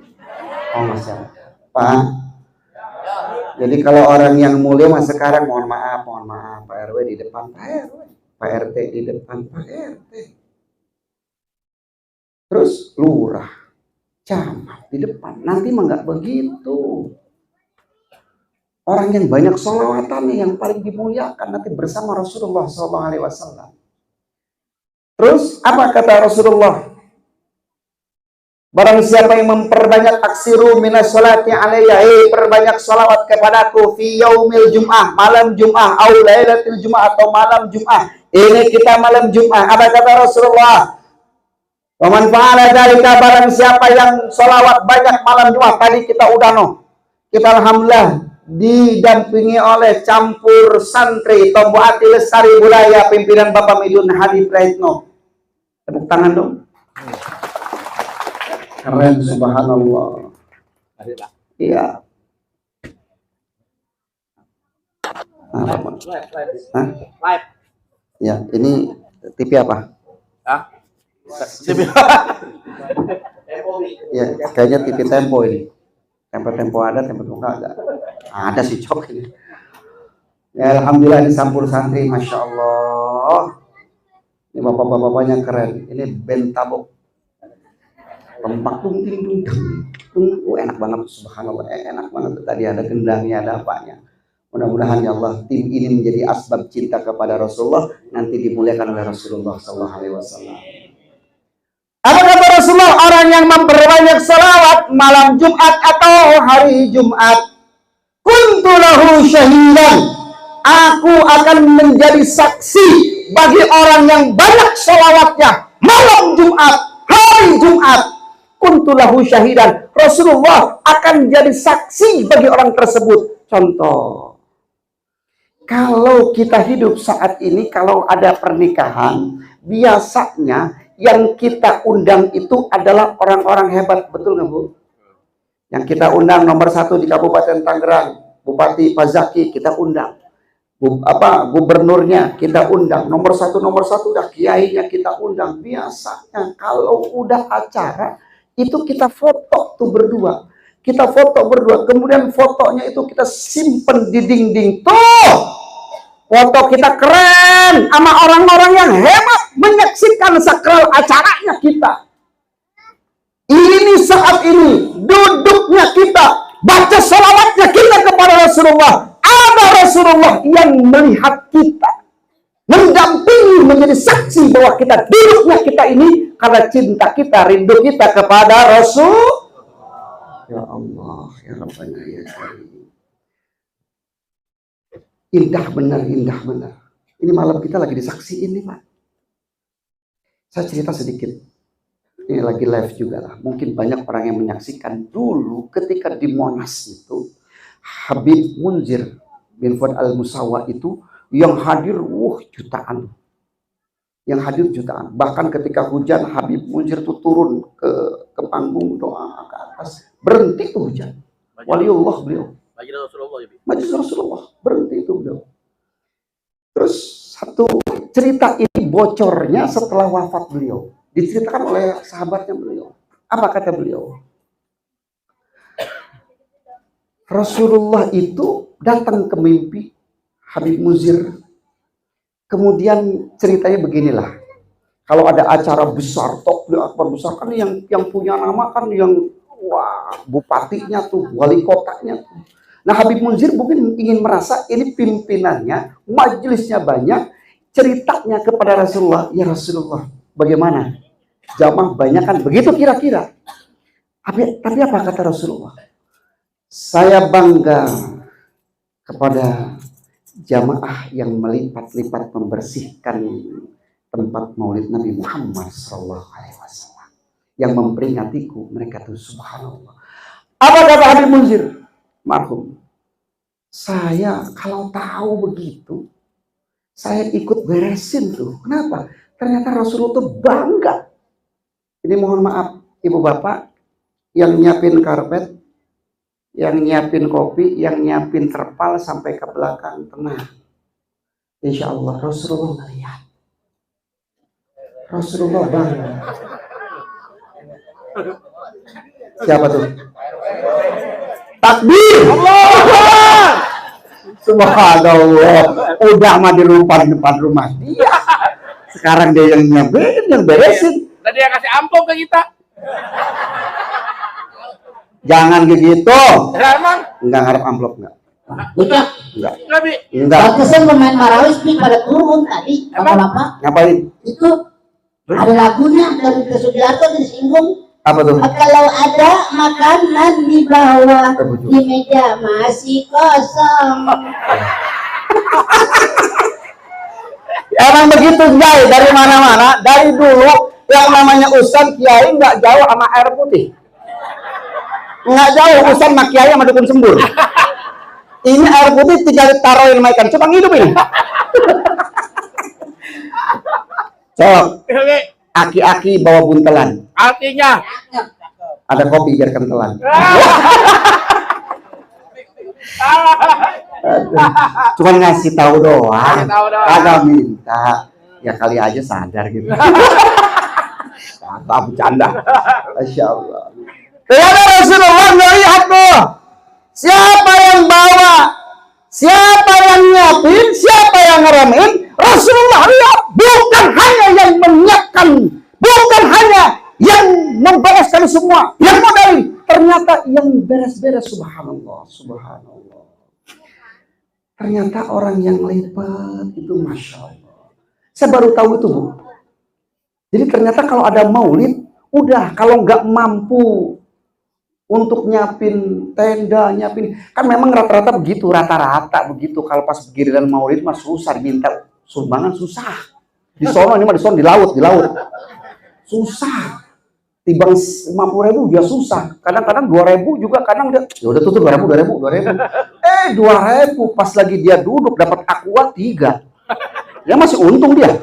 Oh masih ada. Pak, jadi kalau orang yang mulia mas sekarang mohon maaf Pak RW di depan Pak RW, Pak RT di depan Pak RT, terus lurah, camat di depan. Nanti mah nggak begitu. Orang yang banyak sholawatannya yang paling dimuliakan nanti bersama Rasulullah SAW. Terus apa kata Rasulullah? Barang siapa yang memperbanyak aksiru minas sholati alayya, perbanyak sholawat kepadaku fi yaumil jum'ah, malam jum'ah, au lailatul jum'ah, atau malam jum'ah. Ini kita malam jum'ah. Apa kata Rasulullah? Wa man fa'ala dzalika, barang siapa yang sholawat banyak malam jum'ah. Tadi kita udah kita alhamdulillah didampingi oleh campur santri Tombo Ati Lestari Budaya pimpinan Bapak Midun Hadi Praitno. Tepuk tangan dong. Keren, subhanallah. Iya. Live. Ya, ini TV apa? Hah? Ya, kayaknya TV Tempo ini. Tempo ada, Tempo enggak ada. Ada sih cok ini. Ya, alhamdulillah ini campur santri, masya Allah. Ini bapak-bapaknya keren. Ini band tabok. Tempat enak banget, subhanallah, enak banget. Tadi ada gendangnya, ada apanya. Mudah-mudahan ya Allah tim ini menjadi asbab cinta kepada Rasulullah, nanti dimuliakan oleh Rasulullah SAW. Apa kata Rasulullah? Orang yang memperbanyak salawat malam Jumat atau hari Jumat, kuntu lahu syahidan, aku akan menjadi saksi bagi orang yang banyak salawatnya malam Jumat, hari Jumat. Kuntulahu syahidan, Rasulullah akan jadi saksi bagi orang tersebut. Contoh, kalau kita hidup saat ini, kalau ada pernikahan, biasanya yang kita undang itu adalah orang-orang hebat, betul nggak Bu? Yang kita undang nomor 1 di Kabupaten Tangerang, Bupati Pak Zaki kita undang, gubernurnya kita undang, nomor satu udah kiainya kita undang. Biasanya kalau udah acara itu kita foto tuh berdua, kemudian fotonya itu kita simpen di dinding tuh, foto kita keren sama orang-orang yang hebat menyaksikan sakral acaranya kita. Ini saat ini duduknya kita, baca salawatnya kita kepada Rasulullah, ada Rasulullah yang melihat kita, mendampingi, menjadi saksi bahwa kita duduknya kita ini karena cinta kita, rindu kita kepada Rasul. Ya Allah, ya Rabbana ya Karim. Indah benar, indah benar. Ini malam kita lagi disaksiin nih Pak. Saya cerita sedikit. Ini lagi live juga lah. Mungkin banyak orang yang menyaksikan dulu ketika di Monas itu Habib Munzir bin Fuad Al-Musawa itu yang hadir jutaan. Yang hadir jutaan. Bahkan ketika hujan Habib Munzir itu turun ke panggung doa ke atas. Berhenti tuh hujan. Waliullah beliau. Majlis Rasulullah. Berhenti itu beliau. Terus satu cerita ini bocornya setelah wafat beliau. Diceritakan oleh sahabatnya beliau. Apa kata beliau? Rasulullah itu datang ke mimpi Habib Munzir. Kemudian ceritanya beginilah. Kalau ada acara besar, Tokyo Akbar besar, kan yang punya nama kan yang bupatinya tuh, wali kotanya tuh. Nah Habib Munzir mungkin ingin merasa ini pimpinannya, majelisnya banyak, ceritanya kepada Rasulullah, ya Rasulullah, bagaimana? Jamaah banyak kan begitu kira-kira. Tapi apa kata Rasulullah? Saya bangga kepada jamaah yang melipat-lipat membersihkan tempat maulid Nabi Muhammad SAW, yang memperingatiku, mereka tuh subhanallah. Apa kata Habib Munzir marhum? Saya kalau tahu begitu, saya ikut beresin tuh. Kenapa? Ternyata Rasulullah tuh bangga. Ini mohon maaf ibu bapak yang nyiapin karpet, yang nyiapin kopi, yang nyiapin terpal sampai ke belakang, tenang. Insya Allah Rasulullah melihat. Rasulullah bangga. Siapa tuh? Takbir! Allah! Subhanallah. Udah mah di depan rumah dia. Sekarang dia yang nyiapin, yang beresin. Tadi dia kasih amplop ke kita. Jangan begitu. Ya emang? Enggak ngarep amplop enggak. Udah, Enggak. Enggak, Bi. Enggak. bagusan pemain Marawis nih pada turun tadi. Apa-apa? Ngapain? Itu ada lagunya dari Sugiarto disinggung. Apa tuh? Kalau ada makanan di bawah, di meja masih kosong. Emang begitu guys, dari mana-mana, dari dulu yang namanya Ustadz Kiai nggak jauh sama air putih, nggak jauh Ustadz sama Kiai sama dukun sembur. Ini air putih tinggal ditaruhin sama ikan cupang hidup ini. Cok, Oke. aki-aki bawa buntelan, Artinya. ada kopi biar kentelan. Cuman ngasih tahu doang, Ngasih tahu doang. kagak minta. Ya kali aja sadar gitu. Apa bercanda? Masya Allah. Ternyata Rasulullah melihat tuh, siapa yang bawa, siapa yang nyiapin, siapa yang ngeremin. Rasulullah lihat, bukan hanya yang menyiapkan, bukan hanya yang membereskan semua, yang modalin, ternyata yang beres-beres. Subhanallah, subhanallah. Ternyata orang yang lipat itu masya Allah. Saya baru tahu itu, Bu. Jadi ternyata kalau ada maulid, udah kalau nggak mampu untuk nyiapin tenda, nyiapin, kan memang rata-rata begitu, rata-rata begitu. Kalau pas giliran maulid mah susah, diminta sumbangan susah. Di sono ini mah di sono di laut, susah. Tibang 50.000 dia susah. Kadang-kadang 2.000 juga, kadang ya udah tutup 2.000. 2.000 pas lagi dia duduk dapat aqua 3. Ya masih untung dia.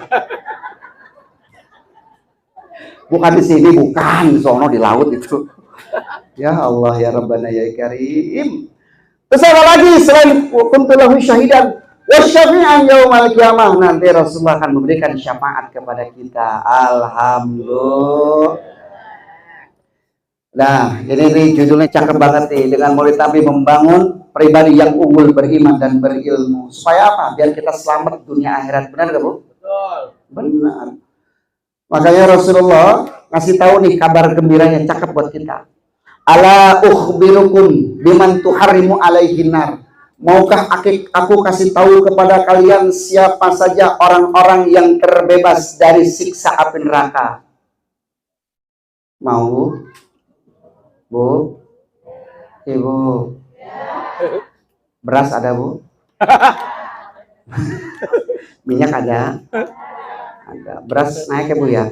Bukan di sini, bukan di sono di laut itu. Ya Allah ya Rabbana ya Karim. Terus apa lagi selain kuntulahu syahidan wasyafi'an yaumal qiyamah, nanti Rasulullah akan memberikan syafaat kepada kita. Alhamdulillah. Nah, ini judulnya cakep banget nih, dengan Maulid Nabi membangun pribadi yang unggul, beriman dan berilmu. Supaya apa? Biar kita selamat dunia akhirat. Benar gak, Bu? Betul. Benar. Makanya Rasulullah ngasih tahu nih kabar gembiranya, cakep buat kita. Ala ukhbirukum biman tuharrimu alaihin nar. Maukah aku kasih tahu kepada kalian siapa saja orang-orang yang terbebas dari siksa api neraka? Mau? Bu? Ibu? Beras ada, Bu? Minyak ada? Ada. Beras naik ya, Bu ya?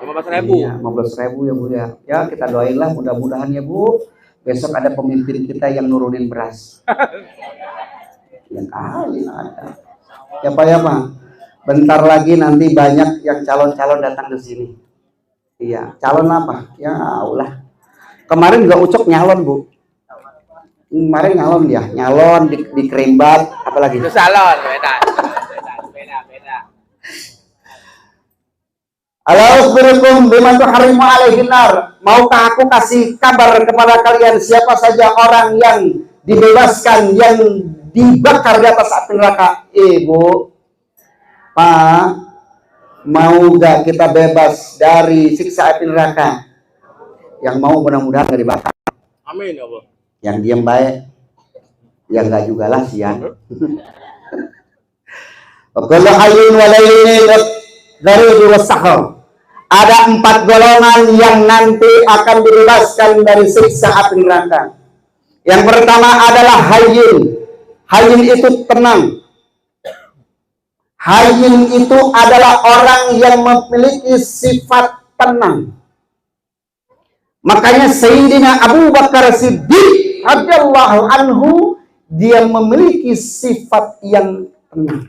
15.000. Iya, 15.000 ya, Bu ya. Ya, kita doainlah mudah-mudahan ya, Bu. Besok ada pemimpin kita yang nurunin beras. Yang kali ada. Ya Pak ya Pak. Bentar lagi nanti banyak yang calon-calon datang ke sini. Iya, calon apa? Ya Allah. Kemarin juga Ucok nyalon, Bu. Kemarin nyalon dia, nyalon di Kerimbat, apalagi? Itu salon, beda. Alaukhbirukum biman tuharrimu alaihin nar. Maukah aku kasih kabar kepada kalian siapa saja orang yang dibebaskan, yang dibakar di atas api neraka? Ibu, Pak, mau gak kita bebas dari siksa api neraka? Yang mau mudah-mudahan gak dibakar. Amin ya Allah. Yang diam baik, yang gak juga lah sian. Kullu hayyin wa laylin dari dua sahur. Ada 4 golongan yang nanti akan dibebaskan dari siksa api neraka. Yang pertama adalah hayyin. Hayyin itu tenang. Hayyin itu adalah orang yang memiliki sifat tenang. Makanya Sayyidina Abu Bakar Siddiq radhiyallahu anhu, dia memiliki sifat yang tenang.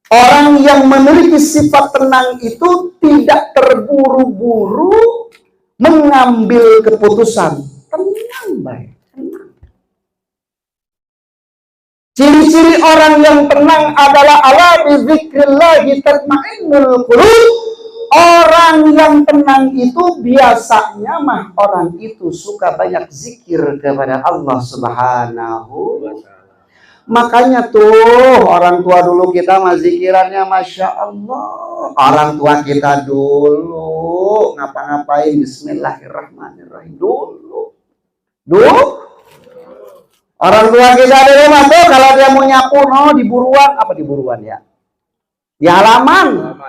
Orang yang memiliki sifat tenang itu tidak terburu-buru mengambil keputusan. Tenang, baik. Tenang. Ciri-ciri orang yang tenang adalah ala bizikrillahi tatma'innul qulub. Orang yang tenang itu biasanya orang itu suka banyak zikir kepada Allah Subhanahu wa ta'ala. Makanya tuh orang tua dulu kita mah zikirannya Masya Allah. Orang tua kita dulu ngapa-ngapain Bismillahirrahmanirrahim dulu. Orang tua kita di rumah tuh kalau dia mau nyapu di buruan ya? Di halaman.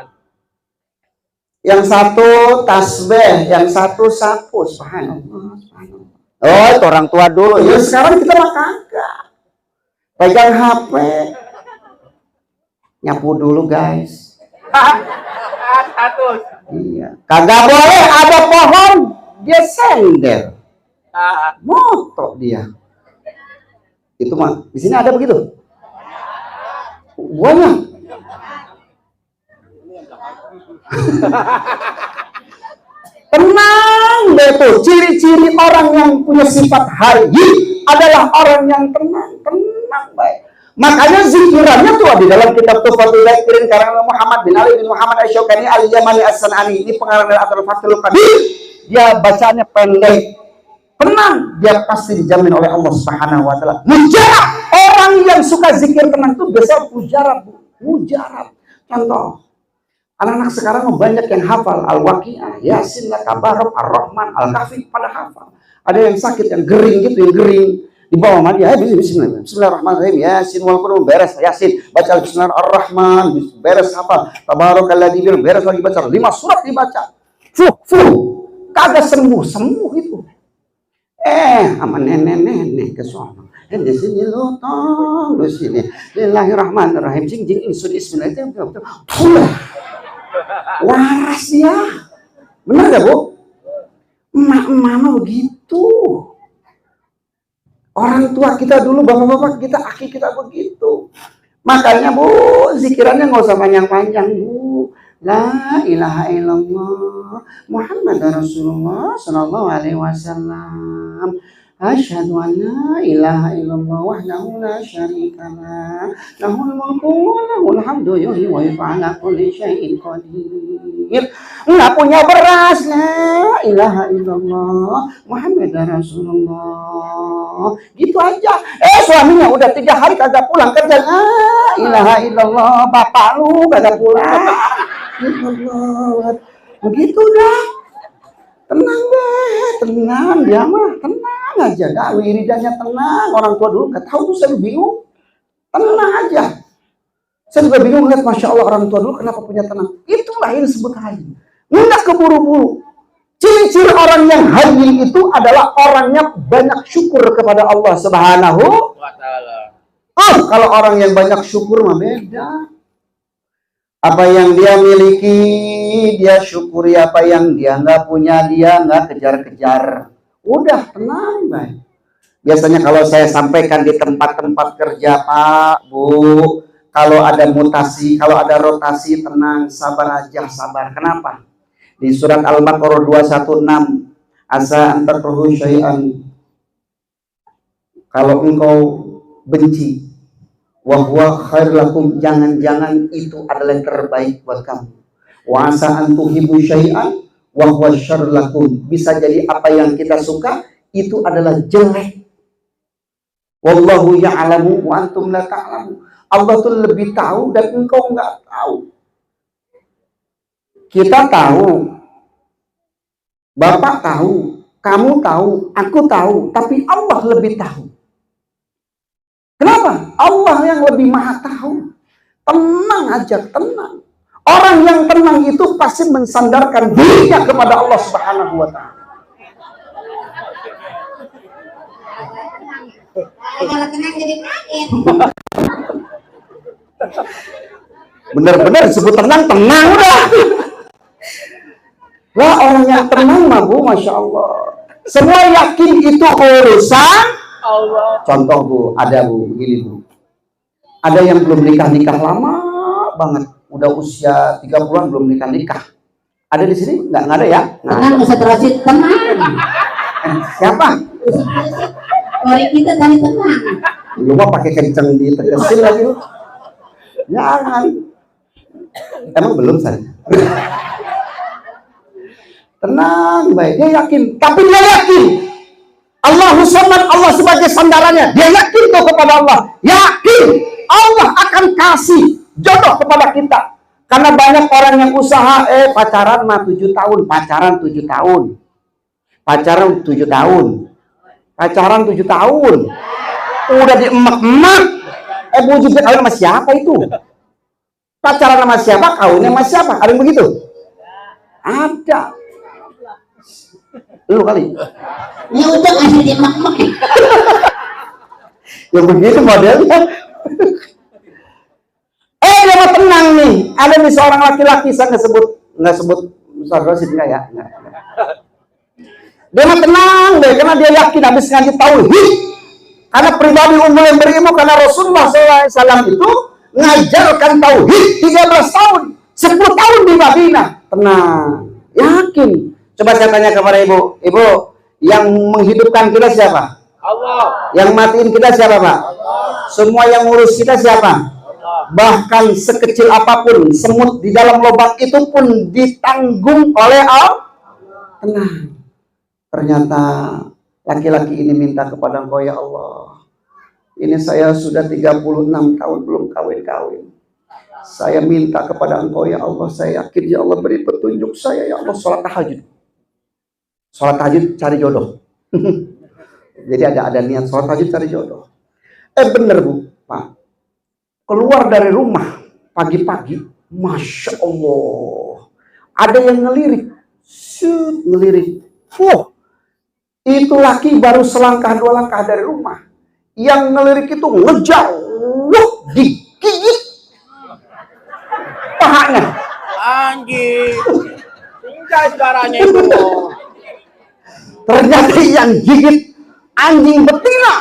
Yang satu tasbih, yang satu sapu. Subhanallah. Oh, itu orang tua dulu. Ya sekarang kita mah kagak. Pegang HP. Nyapu dulu, guys. Iya. Kagak boleh ada pohon, dia sender. Moto dia. Itu mah di sini ada begitu. Banyak. Tenang deh tuh. Ciri-ciri orang yang punya sifat hayy adalah orang yang tenang baik. Makanya zikirannya tuh di dalam kitab Tuhfatul Zakirin karang Muhammad bin Ali bin Muhammad Asy-Syaukani Al-Yamani As-Sanani, ini pengarang dari Fathul Qadir. Dia bacanya pendek, tenang, dia pasti dijamin oleh Allah Subhanahu wa taala. Mujarab, orang yang suka zikir tenang itu biasa mujarab. Contoh, anak-anak sekarang banyak yang hafal Al-Waqiah, Yasin, Al-Tabarok, Ar-Rahman, Al-Kahfi pada hafal. Ada yang sakit, yang gering gitu, yang gering. Di bawah mandi, Bismillahirrahmanirrahim, Yasin wal Qur'an, beres Yasin, baca Bismillahirrahmanirrahim, beres hafal, Tabarokalladzi, beres lagi baca 5 surat dibaca. Kagak sembuh itu. Sama nenek ke sono. Di sini lo tong, di sini. Bismillahirrahmanirrahim, jing insun bismillahirrahmanirrahim. Waras dia. Benar gak, Bu? Emak-emak begitu. Orang tua kita dulu, bapak-bapak kita, aki kita begitu. Makanya Bu, zikirannya nggak usah panjang-panjang Bu. La ilaha illallah Muhammad Rasulullah sallallahu alaihi wasallam. Asyhadu an la ilaha illallah wahdahu la syarika lah. Lahul mulku wa lahul hamdu yuhyi wa yumiitu ala kulli syai'in qadir. Enggak punya beras, la ilaha illallah Muhammad Rasulullah. Gitu aja. Suaminya udah 3 hari kagak pulang kerja. La ilaha illallah, bapak lu kagak pulang. Allah, begitu dah. Tenang deh, tenang dia mah, tenang aja dah. Wiridannya tenang. Orang tua dulu nggak tahu tuh, saya bingung. Tenang aja. Saya juga bingung lihat, masya Allah orang tua dulu kenapa punya tenang. Itulah yang disebut hayy. Nggak keburu-buru. Ciri-ciri orang yang hayy itu adalah orangnya banyak syukur kepada Allah Subhanahu wa ta'ala. Kalau orang yang banyak syukur mah beda. Apa yang dia miliki, dia syukuri. Apa yang dia nggak punya, dia nggak kejar-kejar. Udah tenang, baik. Biasanya kalau saya sampaikan di tempat-tempat kerja, Pak, Bu, kalau ada mutasi, kalau ada rotasi, tenang, sabar aja, sabar. Kenapa? Di surat Al-Baqarah 216, asa antakrahu syai'an, kalau engkau benci, wa huwa khair lakum, jangan-jangan itu adalah yang terbaik buat kamu. Wa asa an tuhibbu syai'an wa huwa syarr lakum, bisa jadi apa yang kita suka itu adalah jelek. Wallahu ya'lamu wa antum la ta'lamu. Allah tuh lebih tahu dan engkau enggak tahu. Kita tahu, Bapak tahu, kamu tahu, aku tahu, tapi Allah lebih tahu. Kenapa? Allah yang lebih maha tahu. Tenang aja, tenang. Orang yang tenang itu pasti mensandarkan dirinya kepada Allah Subhanahu wa ta'ala. Kalau tenang jadi kaget. Bener-bener disebut tenang, tenang udah. Lah orang yang tenang mah Bu, Masya Allah. Semua yakin itu urusan Allah. Contoh Bu, ada Bu, begini Bu. Ada yang belum nikah lama banget. Udah usia 30-an belum nikah. Ada di sini? Nggak ada ya? Tenang, Ustaz Rasid, tenang. Siapa? Korek kita tadi tenang. Lu mah pakai kenceng ditegesin lagi lu. Jangan. Emang belum saya. Tenang, baik. Dia yakin. Tapi dia yakin. Allahu Samad, Allah sebagai sandarannya. Dia yakin tuh kepada Allah. Yakin. Allah akan kasih jodoh kepada kita. Karena banyak orang yang usaha, pacaran mah 7 tahun. Pacaran 7 tahun. Pacaran 7 tahun. Pacaran 7 tahun. Udah diemak-emak. Bujuk kawin sama siapa itu? Pacaran sama siapa? Kawinnya sama siapa? Ada yang begitu? Ada. Lu kali. Ya udah ngasih dia mak-mak. Yang begitu modelnya. Dia mah tenang nih. Ada nih seorang laki-laki, saya nggak sebut Ustaz Rasid enggak ya? Enggak. Dia mah tenang deh, karena dia yakin habis ngaji tauhid. Karena pribadi umum yang berilmu, karena Rasulullah SAW itu ngajarkan tauhid 13 tahun, 10 tahun di Madinah. Tenang, yakin. Coba saya tanya kepada ibu, yang menghidupkan kita siapa? Allah. Yang matiin kita siapa, Pak? Allah. Semua yang ngurus kita siapa? Allah. Bahkan sekecil apapun semut di dalam lubang itu pun ditanggung oleh Allah. Tenang. Ternyata laki-laki ini minta kepada Engkau, ya Allah. Ini saya sudah 36 tahun belum kawin-kawin. Saya minta kepada Engkau, ya Allah. Saya yakin, ya Allah, beri petunjuk saya, ya Allah. Sholat tahajud. Sholat tahajud cari jodoh. Jadi ada niat sholat tahajud cari jodoh. Bener Bu, Pak. Keluar dari rumah pagi-pagi, Masya Allah. Ada yang ngelirik. Ngelirik. Itu laki baru selangkah 2 langkah dari rumah. Yang ngelirik itu ngejar, digigit pahanya. Anjing. Tinggal suaranya itu. Ternyata yang gigit anjing betina.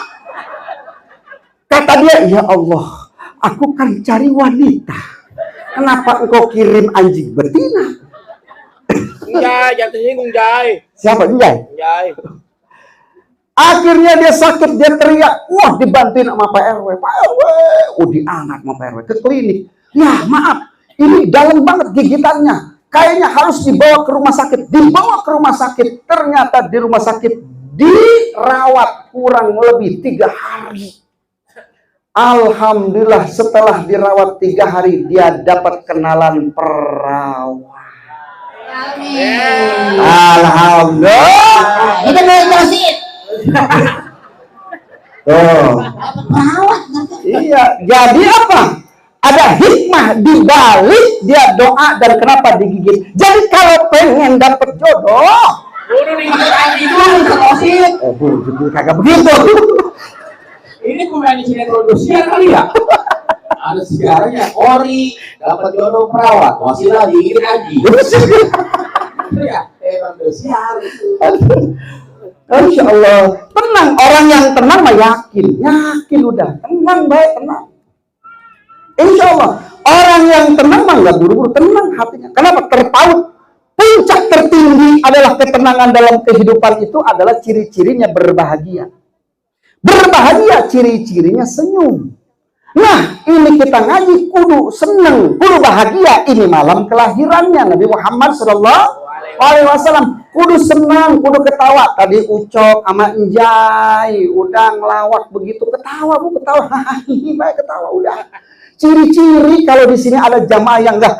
Kata dia, ya Allah, aku kan cari wanita. Kenapa engkau kirim anjing betina? Jai, jangan tersinggung Jai. Siapa Jai? Jai. Akhirnya dia sakit, dia teriak, wah dibantuin sama Pak RW. Pak RW, diangkat sama Pak RW ke klinik. Ya maaf, ini dalam banget gigitannya. Kayaknya harus dibawa ke rumah sakit. Dibawa ke rumah sakit. Ternyata di rumah sakit dirawat kurang lebih 3 hari. Alhamdulillah setelah dirawat 3 hari dia dapat kenalan perawat. Alhamdulillah. Itu mau Rasid. Perawat. Iya, jadi apa? Ada hikmah di balik dia doa dan kenapa digigit. Jadi kalau pengen dapet jodoh, Udah digigit anjing dulu Rasid. kagak begitu. Ini pemain sinetron Indosiar kali ya? Ada sejarahnya. Ori dapat jodoh perawat, wasilah digigit anjing. Ya, emang Indosiar itu. Insya Allah tenang, orang yang tenang mah yakin udah tenang, baik tenang. Insya Allah orang yang tenang mah nggak buru-buru, tenang hatinya. Kenapa? Terpaut. Puncak tertinggi adalah ketenangan dalam kehidupan itu adalah ciri-cirinya berbahagia. Berbahagia ciri-cirinya senyum. Nah ini kita ngaji kudu seneng, kudu bahagia. Ini malam kelahirannya Nabi Muhammad SAW. Kudu senang, kudu ketawa. Tadi Ucok sama Enjay udah ngelawak begitu, ketawa Bu, ketawa. Baik ketawa udah. Ciri-ciri kalau di sini ada jamaah yang enggak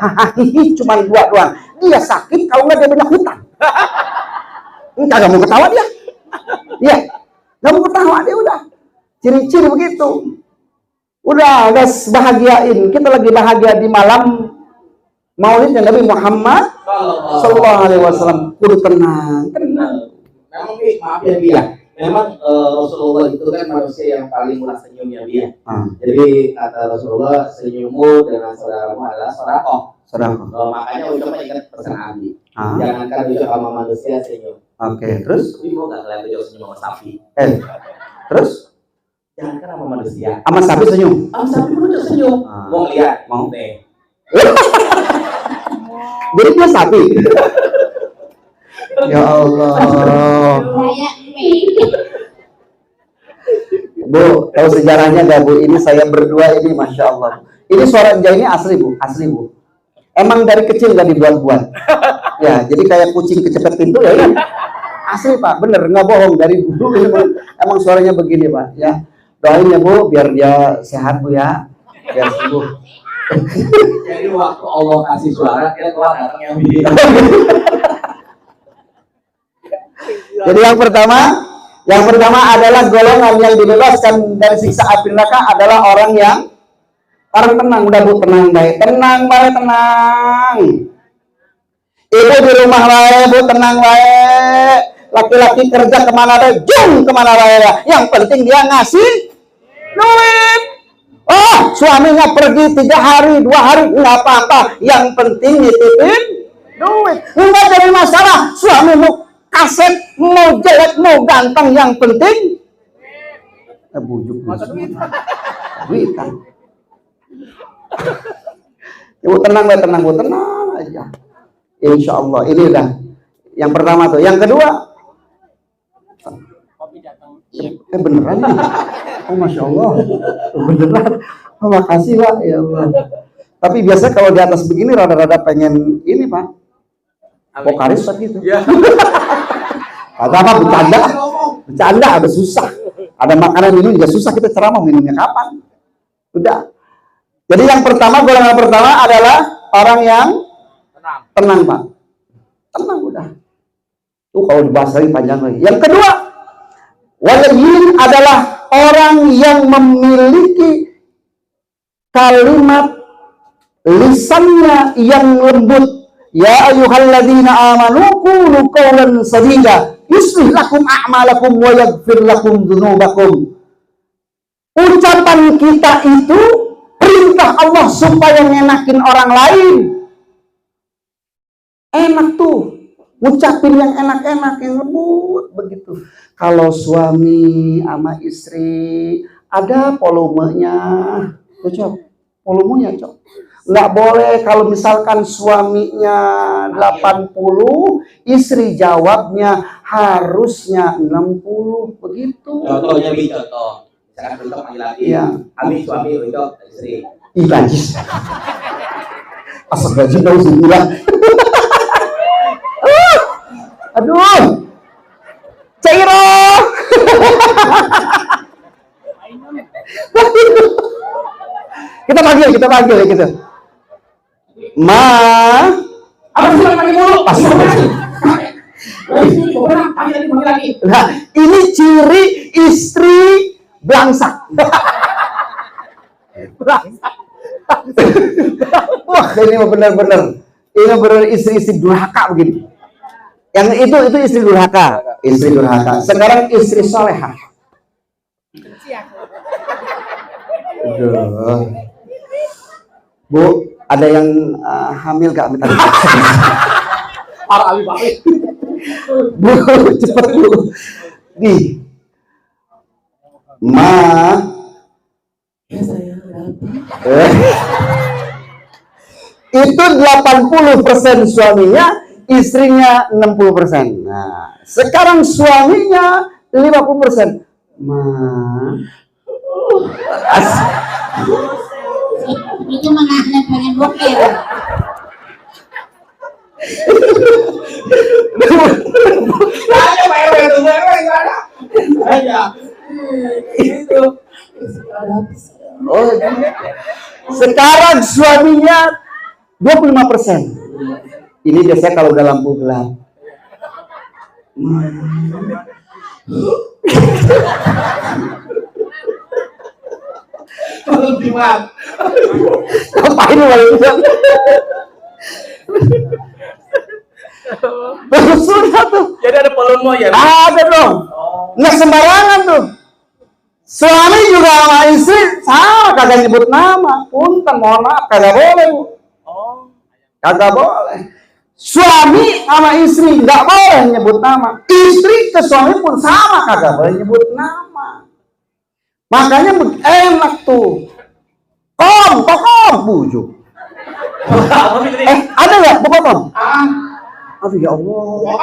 cuma 2 doang. Dia sakit, kalau enggak dia banyak hutang. Enggak mau ketawa dia. Iya. Enggak mau ketawa dia udah. Ciri-ciri begitu. Udah, guys, bahagiain. Kita lagi bahagia di malam Maulidnya Nabi Muhammad sallallahu alaihi wasallam. Kudu tenang. Memang maaf ya dia. memang Rasulullah itu kan manusia yang paling murah senyumnya dia. Ah, Jadi kata Rasulullah, senyummu dengan saudaramu adalah sedekah. sedang. Makanya ucapnya ingat pesan Abi. Ah, Jangankan ucap sama manusia senyum. oke. Terus, Tapi mau nggak ngeliat ucap senyum sama sapi? terus Jangankan sama manusia. sama sapi senyum. Sama sapi pun ucap senyum. Ah. Mau lihat? Mau. Nih. Jadi dia sapi. Ya Allah. Kayak Bu, tahu sejarahnya gak Bu? Ini saya berdua ini, Masya Allah. Ini suara Anja ini asli Bu, asli Bu. Emang dari kecil gak dibuat-buat. Ya, jadi kayak kucing kecepet pintu ya. Kan? Asli Pak, bener, nggak bohong dari dulu. Emang suaranya begini Pak. Ya, doain ya Bu, biar dia sehat Bu ya, biar sembuh. Jadi waktu Allah kasih suara, dia keluar datang yang Jadi yang pertama adalah golongan yang dibebaskan dari siksa api neraka adalah orang tenang. Udah Bu, tenang baik, tenang. Ibu di rumah baik Bu, tenang baik. Laki-laki kerja kemana baik, jung kemana baik. Yang penting dia ngasih duit. Oh, suaminya pergi 3 hari, 2 hari nggak apa-apa. Yang penting nitipin duit. Nggak jadi masalah. Suamimu kaset, mau jelek, mau ganteng, yang penting bujuk duit kan. Ibu tenang aja. Insya Allah ini udah yang pertama tuh. Yang kedua, beneran nih. Oh Masya Allah, beneran. Oh, makasih Pak, ya Allah. Tapi biasa kalau di atas begini rada-rada pengen ini Pak, vokalis gitu. Kata apa, bercanda ada susah, ada makanan minum juga susah, kita ceramah minumnya kapan? Udah. Jadi yang pertama, golongan pertama adalah orang yang tenang Pak, tenang udah. Tuh kalau dibahas lagi panjang lagi. Yang kedua, walayin adalah orang yang memiliki kalimat lisannya yang lembut. Ya ayyuhalladzina amanu qulu qawlan sadida yuslih lakum a'malakum wa yaghfir lakum dzunubakum. Ucapan kita itu perintah Allah supaya ngenakin orang lain. Enak tuh, ngucapin yang enak-enak, yang lembut begitu. Kalau suami sama istri ada volumenya, Cok. Volumenya, Cok. Nggak boleh kalau misalkan suaminya 80, istri jawabnya harusnya 60, begitu. Contohnya contoh. Misalkan bentuk laki-laki. Iya. Ami suami bentuk istri. Ih, najis. Asal gaji tahu sebulan. Aduh. Cairo. Kita panggil ya gitu. Apa sih lagi mulu? Pasti. Lagi. Nah, ini ciri istri belangsak. Wah, ini benar-benar. Ini benar istri-istri durhaka begini. Yang itu istri durhaka. Istri durhaka. Sekarang istri solehah. Aduh. Bu, ada yang hamil gak minta? Para abi baik. Bu, cepet Bu. Nih. Itu 80% suaminya, istrinya 60%. Nah, sekarang suaminya 50%. itu menahnya pengen bokeh. Ayo Pak RW itu gimana? Ayo. Itu. Oh, sekarang suaminya 25%. Ini biasanya kalau udah lampu gelap. Kalau gimana? Ngapain lu balik gelap? Sudah tuh. Jadi ada volume ya? Ada dong. Nggak sembarangan tuh. Suami juga sama istri sama kagak nyebut nama. Punten, mohon maaf, kagak boleh Bu. Kagak boleh. Suami sama istri nggak boleh nyebut nama. Istri ke suami pun sama kagak boleh nyebut nama. Makanya enak tuh. Kom, bujuk. Ada nggak buka kom? Aduh ya Allah.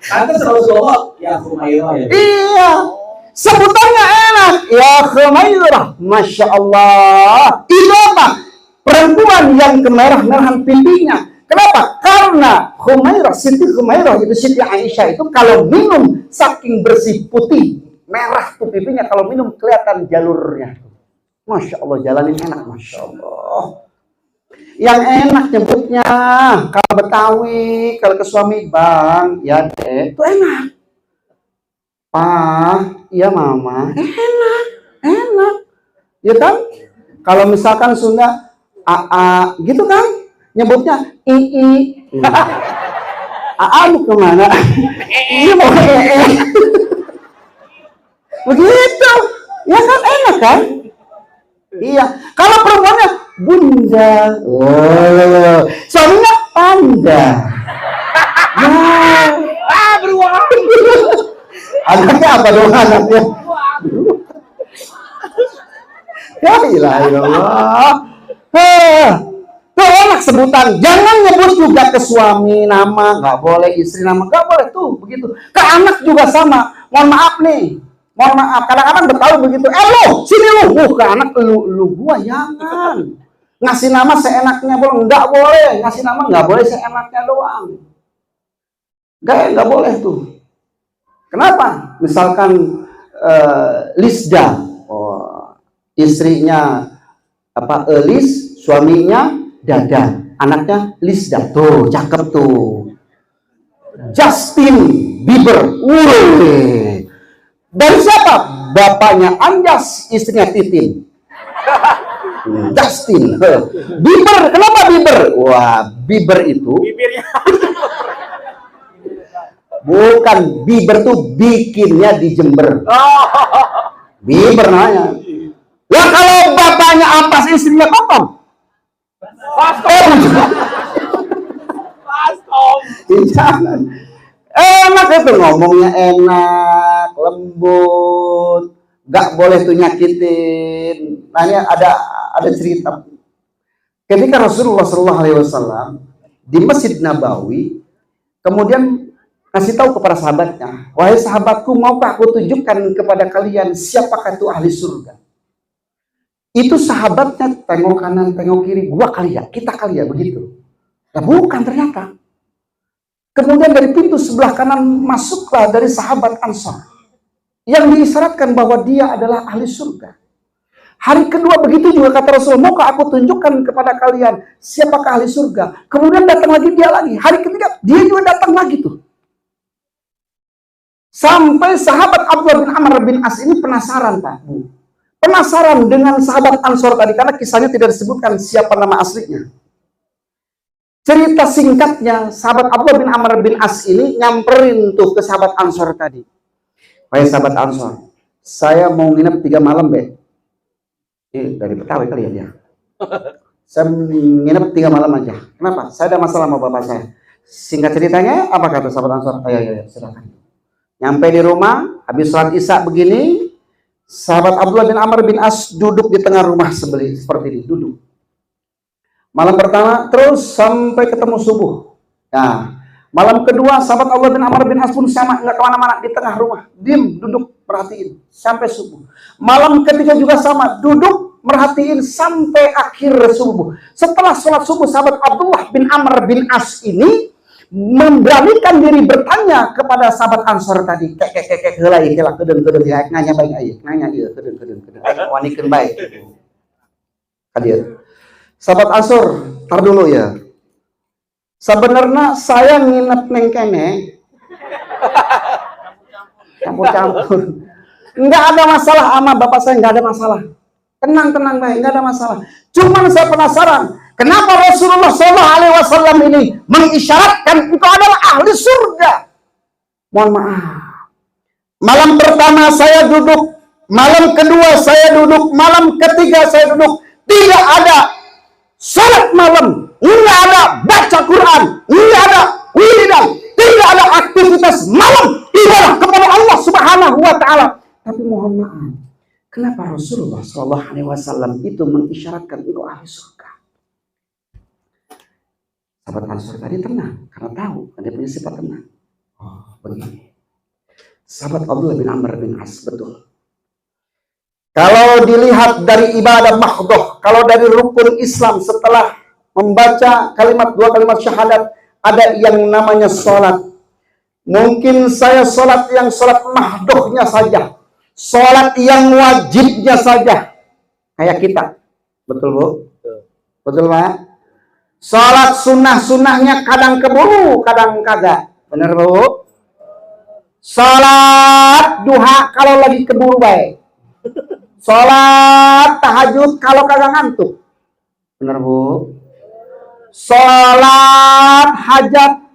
Tante selalu bawa ya Humairah ya. Iya. Sebutannya enak. Ya Humairah. Masya Allah. Itu apa? Perempuan yang kemerah-merahan pipinya. Kenapa? Karena Humairah, Siti Humairah itu Siti Aisyah itu kalau minum saking bersih putih merah tuh pipinya, kalau minum kelihatan jalurnya. Masya Allah, jalanin enak, Masya Allah. Yang enak nyebutnya kalau Betawi, kalau ke suami bang, ya deh, itu enak. Pak, ya mama, enak, ya kan? Kalau misalkan Sunda, AA, gitu kan? Nyebutnya ii. AA mau kemana? Ini mau begitu, ya kan enak kan? Iya, kalau perempuannya bunda, suaminya panda. Ya, beruang. Anaknya apa dong anaknya? Ya ilah. Tuh enak sebutan. Jangan nyebut juga ke suami nama, nggak boleh, istri nama, nggak boleh tuh begitu. Ke anak juga sama. Mohon maaf nih. Mohon maaf, kadang-kadang Betawi begitu. Lu, sini lu. Ke anak lu gua jangan. Ngasih nama seenaknya boleh, nggak boleh. Ngasih nama nggak boleh seenaknya doang. Nggak boleh tuh. Kenapa? Misalkan Lisda, istrinya Elis, suaminya Dada, anaknya Lisda. Tuh, cakep tuh. Justin Bieber. Dari siapa? Bapaknya Anjas, istrinya Titin. Justin Bieber. Kenapa Bieber? Wah, Bieber itu bukan Bieber tuh bikinnya di Jember. Bieber namanya. Lah kalau bapaknya Ampas, istrinya Kokom. Jangan. Enak itu ngomongnya, enak, lembut, nggak boleh tuh nyakitin. Nah ini ada cerita. Ketika Rasulullah SAW di Masjid Nabawi, kemudian kasih tahu kepada sahabatnya, wahai sahabatku, maukah aku tunjukkan kepada kalian siapakah itu ahli surga? Itu sahabatnya tengok kanan, tengok kiri, gua kali ya, kita kali ya, begitu. Nah, bukan ternyata. Kemudian dari pintu sebelah kanan masuklah dari sahabat Ansar yang diisyaratkan bahwa dia adalah ahli surga. Hari kedua begitu juga kata Rasulullah, maukah aku tunjukkan kepada kalian siapakah ahli surga? Kemudian datang lagi dia lagi. Hari ketiga dia juga datang lagi tuh. Sampai sahabat Abdullah bin Amr bin As ini penasaran, Pak, Bu. Penasaran dengan sahabat Ansor tadi karena kisahnya tidak disebutkan siapa nama aslinya. Cerita singkatnya, sahabat Abdullah bin Amr bin As ini nyamperin tuh ke sahabat Ansor tadi. Wahai sahabat Ansor, saya mau nginep 3 malam, Be. Dari Betawi kali ya dia. Saya nginep 3 malam aja. Kenapa? Saya ada masalah sama bapak saya. Singkat ceritanya, apa kata sahabat Ansor? Ayo, silakan. Nyampe di rumah, habis sholat isya begini, sahabat Abdullah bin Amr bin As duduk di tengah rumah seperti ini, duduk. Malam pertama terus sampai ketemu subuh. Nah, malam kedua sahabat Abdullah bin Amr bin As pun sama, nggak kemana-mana, di tengah rumah, diem, duduk, perhatiin sampai subuh. Malam ketiga juga sama, duduk, merhatiin sampai akhir subuh. Setelah sholat subuh, sahabat Abdullah bin Amr bin As ini memberanikan diri bertanya kepada sahabat Ansor tadi, kek helai kelak kedeng ya, nanya baik aja, nanya iya kedeng wanikeun baik. Hadir. Sahabat Ansor, tar dulu ya. Sebenarnya saya nginep neng kene. Campur-campur. Enggak ada masalah sama bapak saya, enggak ada masalah. Tenang baik, enggak ada masalah. Cuman saya penasaran, kenapa Rasulullah SAW ini mengisyaratkan engkau adalah ahli surga? Mohon maaf. Malam pertama saya duduk, malam kedua saya duduk, malam ketiga saya duduk. Tidak ada salat malam, tidak ada baca Quran, tidak ada wiridan, tidak ada aktivitas malam ibadah kepada Allah Subhanahu wa taala. Tapi mohon maaf, kenapa Rasulullah Shallallahu alaihi wasallam itu mengisyaratkan engkau ahli surga? Sahabat ahli surga tadi tenang karena tahu dia punya sifat tenang. Oh, begini. Sahabat Abdullah bin Amr bin As, betul. Kalau dilihat dari ibadah mahdoh, kalau dari rukun Islam setelah membaca dua kalimat syahadat, ada yang namanya sholat. Mungkin saya sholat yang sholat mahdohnya saja, sholat yang wajibnya saja, kayak kita, betul Bu? Betul Pak? Sholat sunnah-sunnahnya kadang keburu, kadang kagak, bener Bu? Sholat duha kalau lagi keburu baik. Sholat tahajud kalau kagak ngantuk. Bener Bu? Sholat hajat.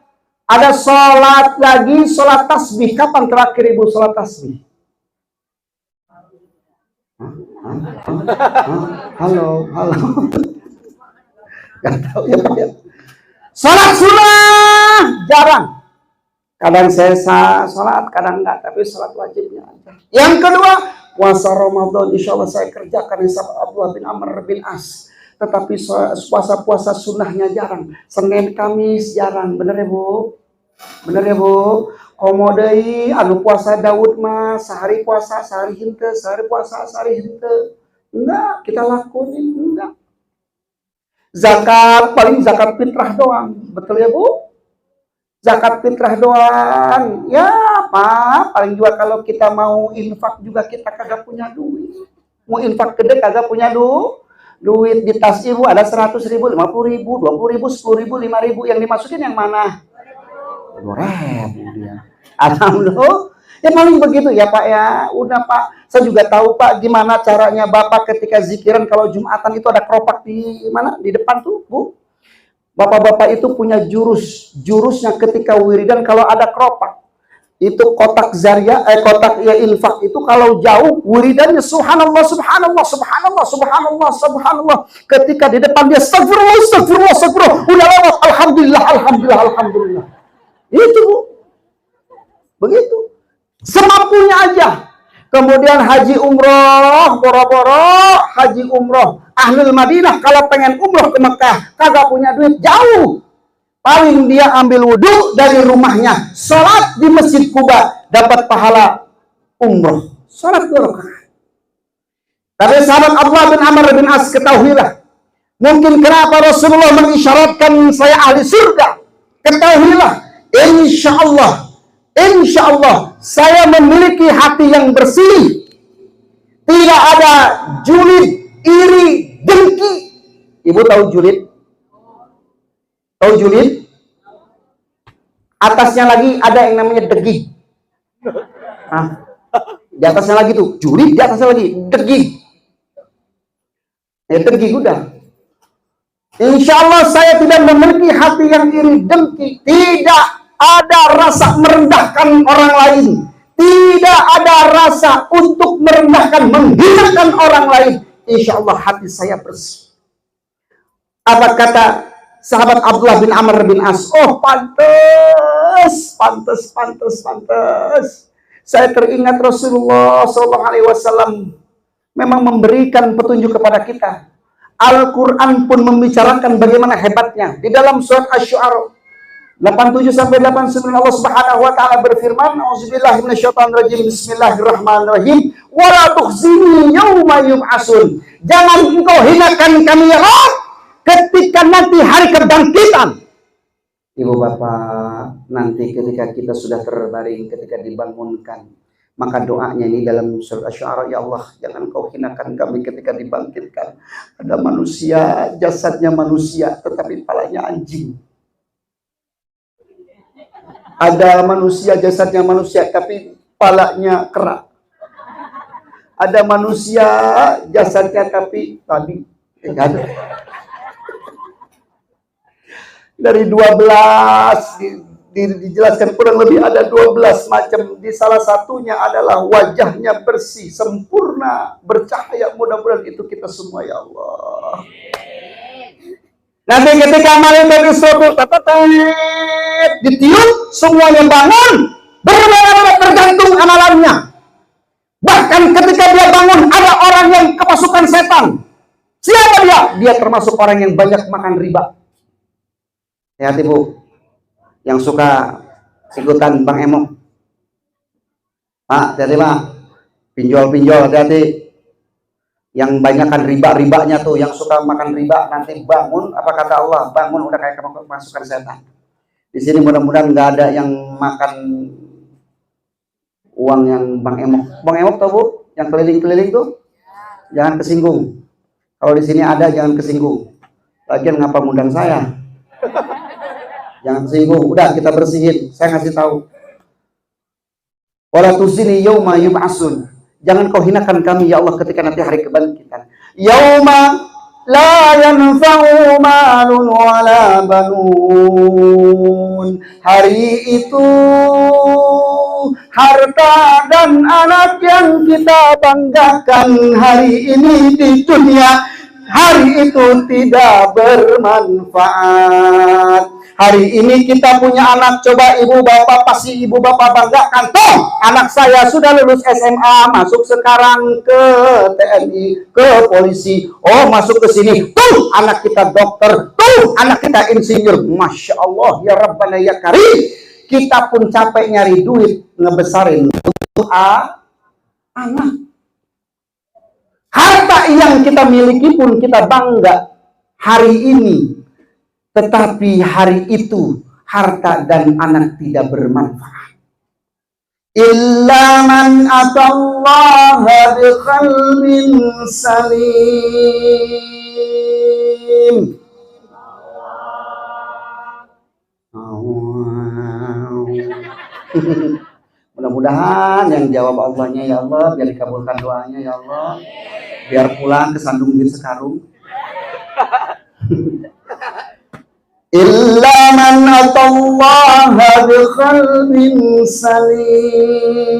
Ada sholat lagi, sholat tasbih. Kapan terakhir Ibu sholat tasbih? Halo. Gak tahu ya Pak ya. Sholat sunnah jarang. Kadang saya sholat, kadang enggak, tapi sholat wajibnya aja. Yang kedua, puasa Ramadan, insya Allah saya kerjakan yang sahabat Abdullah bin Amr bin As. Tetapi puasa-puasa sunnahnya jarang. Senin, Kamis jarang, bener ya Bu? Bener ya Bu? Komodai, anu puasa Daud mah, sehari puasa, sehari hinte, sehari puasa, sehari hinte. Enggak, kita lakuin, enggak. Zakat, paling zakat fitrah doang, betul ya Bu? Zakat fitrah doang, ya Pak. Paling juga kalau kita mau infak juga kita kagak punya duit. Mau infak gede kagak punya duit. Di tas Ibu ada 100.000, 50.000, 20.000, 10.000, 5.000. Yang dimasukin yang mana? 2.000 dia. Alhamdulillah. Ya paling begitu ya Pak ya. Udah Pak. Saya juga tahu Pak gimana caranya Bapak ketika zikiran kalau Jumatan itu ada keropak di mana? Di depan tuh Bu. Bapak-bapak itu punya jurusnya ketika wiridan kalau ada keropak. Itu kotak zaria, kotak ya infak itu kalau jauh wiridannya subhanallah, subhanallah, subhanallah, subhanallah, subhanallah. Ketika di depan dia astagfirullah, astagfirullah, astagfirullah. Udah lewat alhamdulillah, alhamdulillah, alhamdulillah. Itu Bu. Begitu. Semampunya aja. Kemudian haji umroh, boro-boro haji umroh. Ahlul Madinah kalau pengen umroh ke Mekah, kagak punya duit, jauh. Paling dia ambil wudhu dari rumahnya, sholat di Masjid Kuba, dapat pahala umroh. Sholat 2 rakaat. Tapi sahabat Abdullah bin Amr bin As, ketahuilah. Mungkin kenapa Rasulullah mengisyaratkan saya ahli surga. Ketahuilah, insya Allah saya memiliki hati yang bersih. Tidak ada julid, iri, dengki. Ibu tahu julid? Tahu julid? Atasnya lagi ada yang namanya degi. Di atasnya lagi tuh julid, di atasnya lagi degi. Ya degi udah. Insya Allah saya tidak memiliki hati yang iri, dengki. Tidak ada rasa merendahkan orang lain. Tidak ada rasa untuk merendahkan, menghinakan orang lain. Insya Allah hati saya bersih. Apa kata sahabat Abdullah bin Amr bin As? Oh pantes. Saya teringat Rasulullah SAW memang memberikan petunjuk kepada kita. Al-Quran pun membicarakan bagaimana hebatnya. Di dalam surat Asy-Syu'ara 87 sampai 89 Allah Subhanahu wa taala berfirman, "Auzubillahi minasyaitonirrajim. Bismillahirrahmanirrahim. Wa la tukhzini yauma yub'atsun." Jangan engkau hinakan kami ya Allah ketika nanti hari kebangkitan. Ibu bapak, nanti ketika kita sudah terbaring, ketika dibangunkan, maka doanya ini dalam surat Asy-Syu'ara, ya Allah, jangan kau hinakan kami ketika dibangkitkan. Ada manusia, jasadnya manusia, tetapi kepalanya anjing. Ada manusia, jasadnya manusia, tapi kepalanya kera. Ada manusia, jasadnya tapi tadi enggak ada. Dari 12 dijelaskan kurang lebih ada 12 macam. Di salah satunya adalah wajahnya bersih, sempurna, bercahaya. Mudah-mudahan itu kita semua ya Allah. Nanti ketika malaikat Israfil ditiup, semuanya bangun, berbeda-beda tergantung amalannya. Bahkan ketika dia bangun, ada orang yang kemasukan setan. Siapa dia? Dia termasuk orang yang banyak makan riba. Hati-hati Bu, yang suka ikutan Bang Emok. Pak, hati-hati Pak, pinjol-pinjol, hati-hati. Yang banyakkan riba-ribanya tuh, yang suka makan riba, nanti bangun, apa kata Allah, bangun udah kayak kemasukan setan. Di sini mudah-mudahan nggak ada yang makan uang yang Bang Emok. Bang Emok tau Bu, yang keliling-keliling tuh, jangan kesinggung. Kalau di sini ada, jangan kesinggung. Lagian ngapa ngundang saya? Jangan kesinggung. Udah kita bersihin. Saya ngasih tahu. Wala tusini yauma yub'atsun. Jangan kau hinakan kami ya Allah ketika nanti hari kebangkitan. Yauma la yanfa'u malun wala banun. Hari itu harta dan anak yang kita banggakan hari ini di dunia, hari itu tidak bermanfaat. Hari ini kita punya anak, coba ibu bapak, pasti ibu bapak banggakan. Tuh, anak saya sudah lulus SMA, masuk sekarang ke TNI, ke polisi. Oh, masuk ke sini. Tuh, anak kita dokter. Tuh, anak kita insinyur. Masya Allah, ya Rabbana ya Karim. Kita pun capek nyari duit, ngebesarin untuk anak. Harta yang kita miliki pun kita bangga hari ini. Tetapi hari itu harta dan anak tidak bermanfaat. Illa man atallaha biqalbin salim. Mudah-mudahan yang jawab Allahnya ya Allah, biar dikabulkan doanya ya Allah, biar pulang ke sandung duit sekarung. Illa man atallaha biqalbin salim.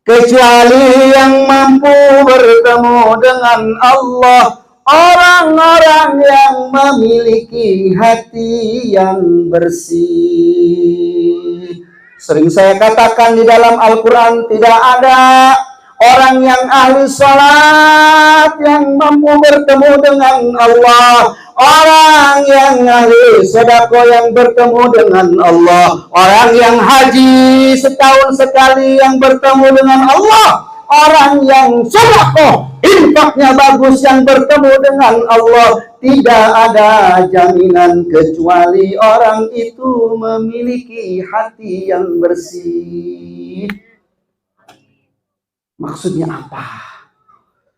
Kecuali yang mampu bertemu dengan Allah, orang-orang yang memiliki hati yang bersih. Sering saya katakan di dalam Al-Quran, tidak ada orang yang ahli salat yang mampu bertemu dengan Allah. Orang yang ahli sedekah yang bertemu dengan Allah. Orang yang haji setahun sekali yang bertemu dengan Allah. Orang yang sedekah, infaknya bagus yang bertemu dengan Allah. Tidak ada jaminan kecuali orang itu memiliki hati yang bersih. Maksudnya apa?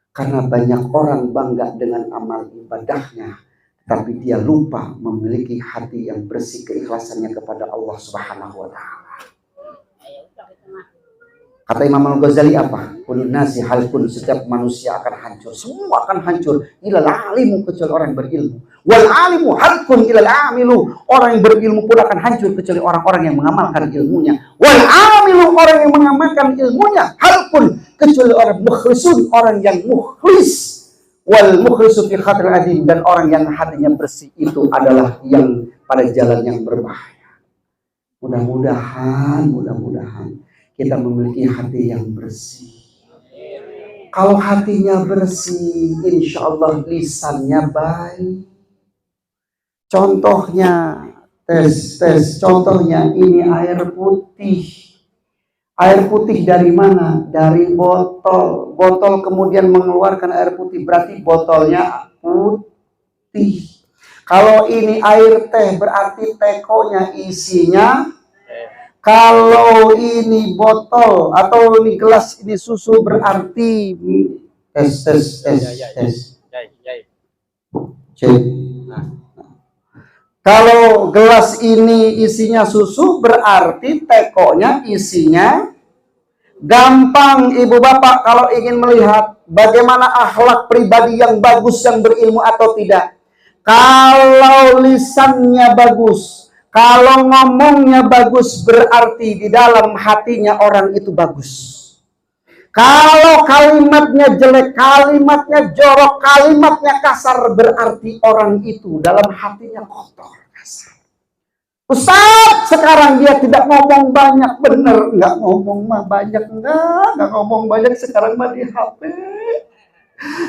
Karena banyak orang bangga dengan amal ibadahnya, tapi dia lupa memiliki hati yang bersih, keikhlasannya kepada Allah Subhanahu wa Ta'ala. Kata Imam Al-Ghazali apa? Kulun nasi halkun, setiap manusia akan hancur. Semua akan hancur. Ilal alimu, kecuali orang yang berilmu. Wal alimu halkun ilal amilu. Orang yang berilmu pun akan hancur kecuali orang-orang yang mengamalkan ilmunya. Wal amilu, orang yang mengamalkan ilmunya. Halkun, kecuali orang mukhlisun, orang yang mukhlis. Wal mukhlisu fi khatir adim, dan orang yang hatinya bersih itu adalah yang pada jalan yang berbahaya. Mudah-mudahan kita memiliki hati yang bersih. Kalau hatinya bersih, insya Allah lisannya baik. Contohnya, contohnya ini air putih. Air putih dari mana? Dari botol. Botol kemudian mengeluarkan air putih, berarti botolnya putih. Kalau ini air teh, berarti tekonya isinya. Kalau ini botol atau ini gelas, ini susu, berarti tes. Kalau gelas ini isinya susu, berarti tekonya isinya Gampang ibu bapak kalau ingin melihat bagaimana akhlak pribadi yang bagus yang berilmu atau tidak. Kalau lisannya bagus, kalau ngomongnya bagus, berarti di dalam hatinya orang itu bagus. Kalau kalimatnya jelek, kalimatnya jorok, kalimatnya kasar, berarti orang itu dalam hatinya kotor, kasar. Ustaz, sekarang dia tidak ngomong banyak, bener nggak ngomong mah banyak, nggak ngomong banyak, sekarang mah di HP.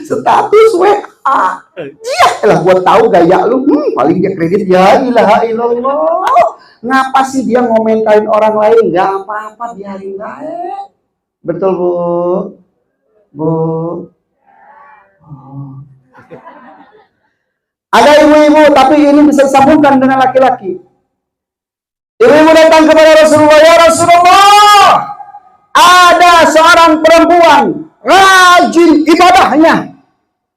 Status WA. Iya lah, gua tahu gaya lu. Paling dia kredit, ya ilaha illallah. Ngapa sih dia ngomentarin orang lain? Nggak apa-apa, biarin baik. Betul bu, bu. Oh. Ada ibu-ibu, tapi ini bisa disambungkan dengan laki-laki. Ibu-ibu datang kepada Rasulullah, ya Rasulullah, ada seorang perempuan rajin ibadahnya,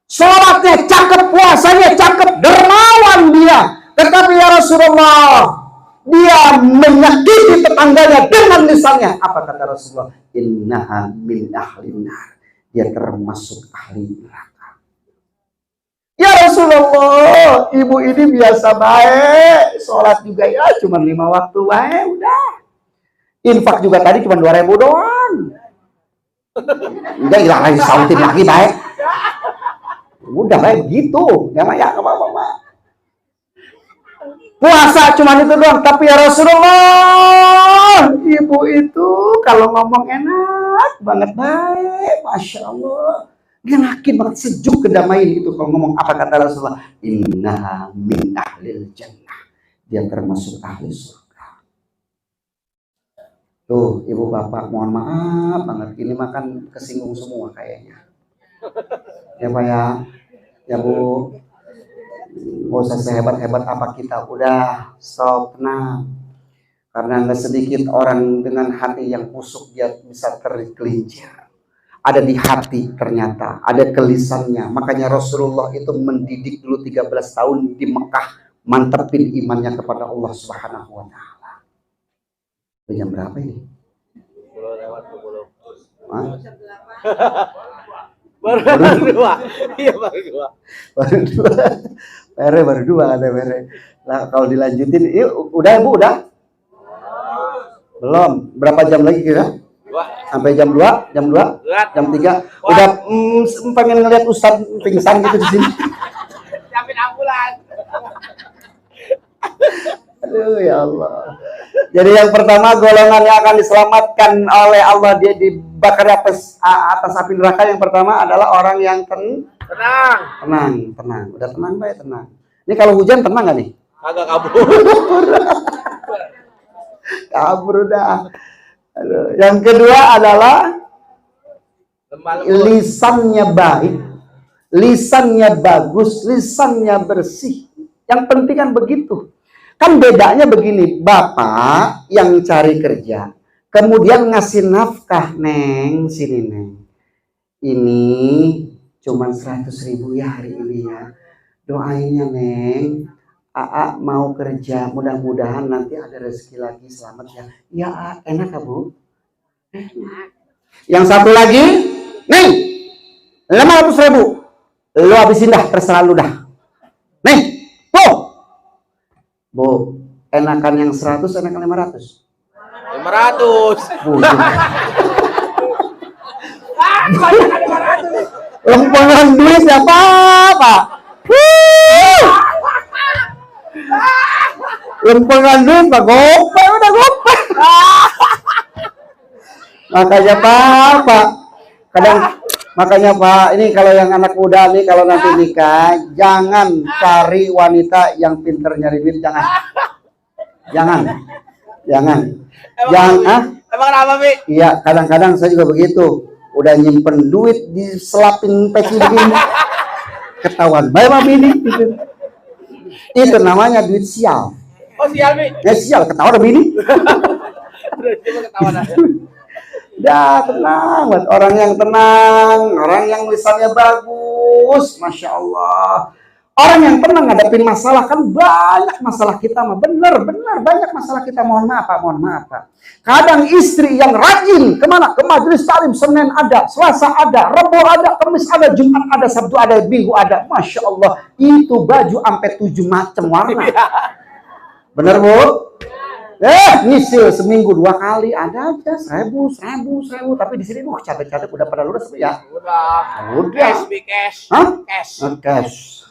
sholatnya cakep, puasanya cakep, dermawan dia. Tetapi ya Rasulullah, dia menyakiti tetangganya dengan lisannya. Apa kata Rasulullah? Innaha min ahlin nar. Dia termasuk ahli neraka. Ya Rasulullah, ibu ini biasa baik, sholat juga ya cuma 5 waktu baik, udah. Infak juga tadi cuma 2.000 doang. Enggak lagi sautin lagi baik. Udah baik gitu. Ya Mak, ya apa-apa. Puasa cuma itu doang, tapi ya Rasulullah, ibu itu kalau ngomong enak banget baik, Masya Allah. Dia yakin banget, sejuk kedamaian itu kalau ngomong. Apa kata Rasulullah? Inna min ahlil jannah. Dia termasuk ahli surga. Tuh, ibu bapak mohon maaf banget, ini makan kesinggung semua kayaknya. Ya Pak ya, ya Bu, nggak usah sehebat-hebat apa kita, udah stop, tenang. Karena nggak sedikit orang dengan hati yang busuk dia bisa tergelincir. Ada di hati ternyata, ada kelisannya. Makanya Rasulullah itu mendidik dulu 13 tahun di Mekah, mantepin imannya kepada Allah Subhanahu wa Ta'ala. Jam berapa ini? 10 lewat 20. Hah? Baru 2. Iya baru 2. Baru dua ada Pere. Nah, kalau dilanjutin, udah Bu, udah? Belum. Berapa jam lagi kira? 2. Sampai jam 2, jam 2, jam 3. Udah pengen ngeliat Ustadz pingsan gitu di sini. Siapin ambulan. Aduh ya Allah. Jadi yang pertama, golongan yang akan diselamatkan oleh Allah, dia dibakar atas api neraka. Yang pertama adalah orang yang tenang. Udah tenang baik, tenang. Ini kalau hujan tenang nggak nih? Agak kabur. Kabur udah. Aduh. Yang kedua adalah lisannya baik, lisannya bagus, lisannya bersih. Yang penting kan begitu. Kan bedanya begini, bapak yang cari kerja, kemudian ngasih nafkah, Neng, sini Neng. Ini cuman 100.000 ya hari ini ya. Doainnya Neng, Aa mau kerja, mudah-mudahan nanti ada rezeki lagi, selamat ya. Ya A, enak ya Bu? Enak. Yang satu lagi, Neng, 500.000. Lo habisin dah, terserah lu dah. Neng, tuh. Bu, enakan yang 100, enakan 500? 500. Bu, lempengan duit ya Pak. Lempengan duit Pak, gopay udah gopay. Makanya Pak, makanya Pak, ini kalau yang anak muda nih, kalau nanti nikah, jangan cari wanita yang pinter nyari duit, jangan. Emang kenapa, Bi? Iya, kadang-kadang saya juga begitu. Udah nyimpen duit diselapin peci begini, ketahuan. Baik Mami ini. Itu namanya duit sial. Oh sial, Bi. Ya sial, ketahuan Mami ini. Ketahuan aja. Dah tenang, orang yang tenang, orang yang lisannya bagus, Masya Allah. Orang yang pernah ngadepin masalah kan banyak masalah kita mah, bener banyak masalah kita. Mohon maaf Pak. Kadang istri yang rajin kemana? Ke majelis taklim, Senin ada, Selasa ada, Rabu ada, Kamis ada, Jumat ada, Sabtu ada, Minggu ada. Masya Allah, itu baju sampai 7 macam warna. Bener Bu? Nyicil seminggu 2 kali ada aja 1000. Tapi di sini cabai udah pada lunas ya? Udah. Cash. Hah? Cash.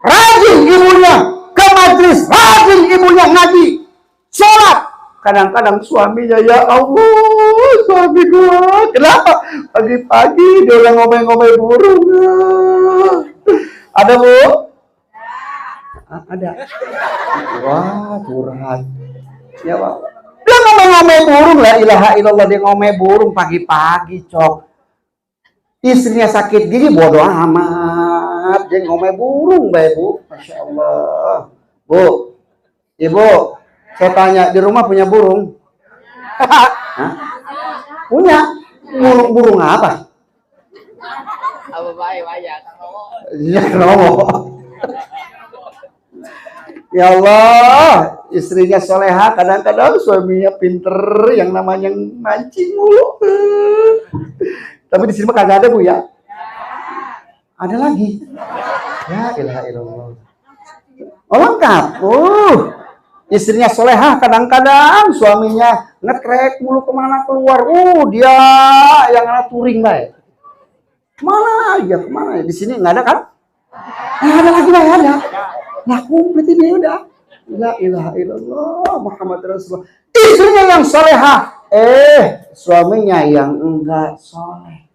Rajin ibunya ke majelis, rajin ibunya ngaji, sholat. Kadang-kadang suaminya, ya Allah, suami gua kenapa pagi-pagi dia udah ngomel-ngomel burung? Ada Bu? Ada. Wah, curhat. Ya Pak. Dia ngomel-ngomel burung, la ilaha illallah, dia ngomel burung pagi-pagi, Cok. Istrinya sakit gigi, bodoh amat, dia ngomel burung, Bu. Masya Allah. Bu, Ibu, saya tanya, di rumah punya burung? Hah? Punya. Burung apa? Apa banyak? Iya, kenapa? Ya Allah, istrinya soleha, kadang-kadang suaminya pinter, yang namanya mancing mulu. Tapi di sini mah kagak ada Bu ya? Ada lagi. Ya ilaha illallah. Oh lengkap. Istrinya soleha, kadang-kadang suaminya ngetrek mulu kemana keluar. Dia yang anak touring baik. Kemana aja, kemana ya? Di sini nggak ada kan? Ada lagi lah, ada. Nah komplit ini udah. La ilaha illallah Muhammad Rasulullah. Istrinya yang soleha, suaminya yang enggak soleh.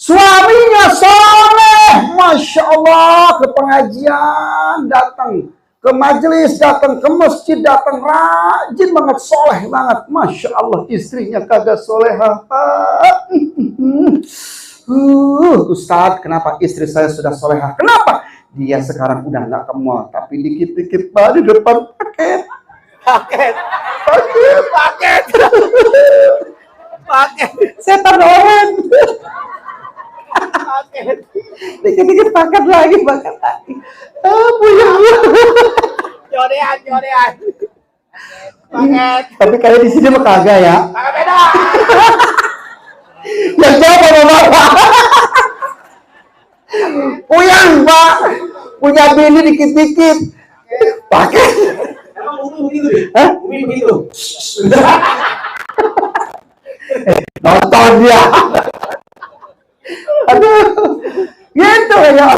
Suaminya soleh, Masya Allah, ke pengajian datang, ke majelis datang, ke masjid datang, rajin banget, soleh banget. Masya Allah, istrinya kagak soleha. Ustadz, kenapa istri saya sudah soleha? Kenapa? Dia sekarang udah nggak ke mall, tapi dikit-dikit di depan paket. Setan orang. Dikit-dikit paket lagi. Punya. Jodean. Paket. Tapi kayak di sini mah kagak ya. Kagak beda. Yang jawab sama Bapak. Puyang Pak. Punya bini dikit-dikit. Paket. Emang Umi begitu deh? Hah? Umi begitu? Nonton dia. Aduh, gitu ya.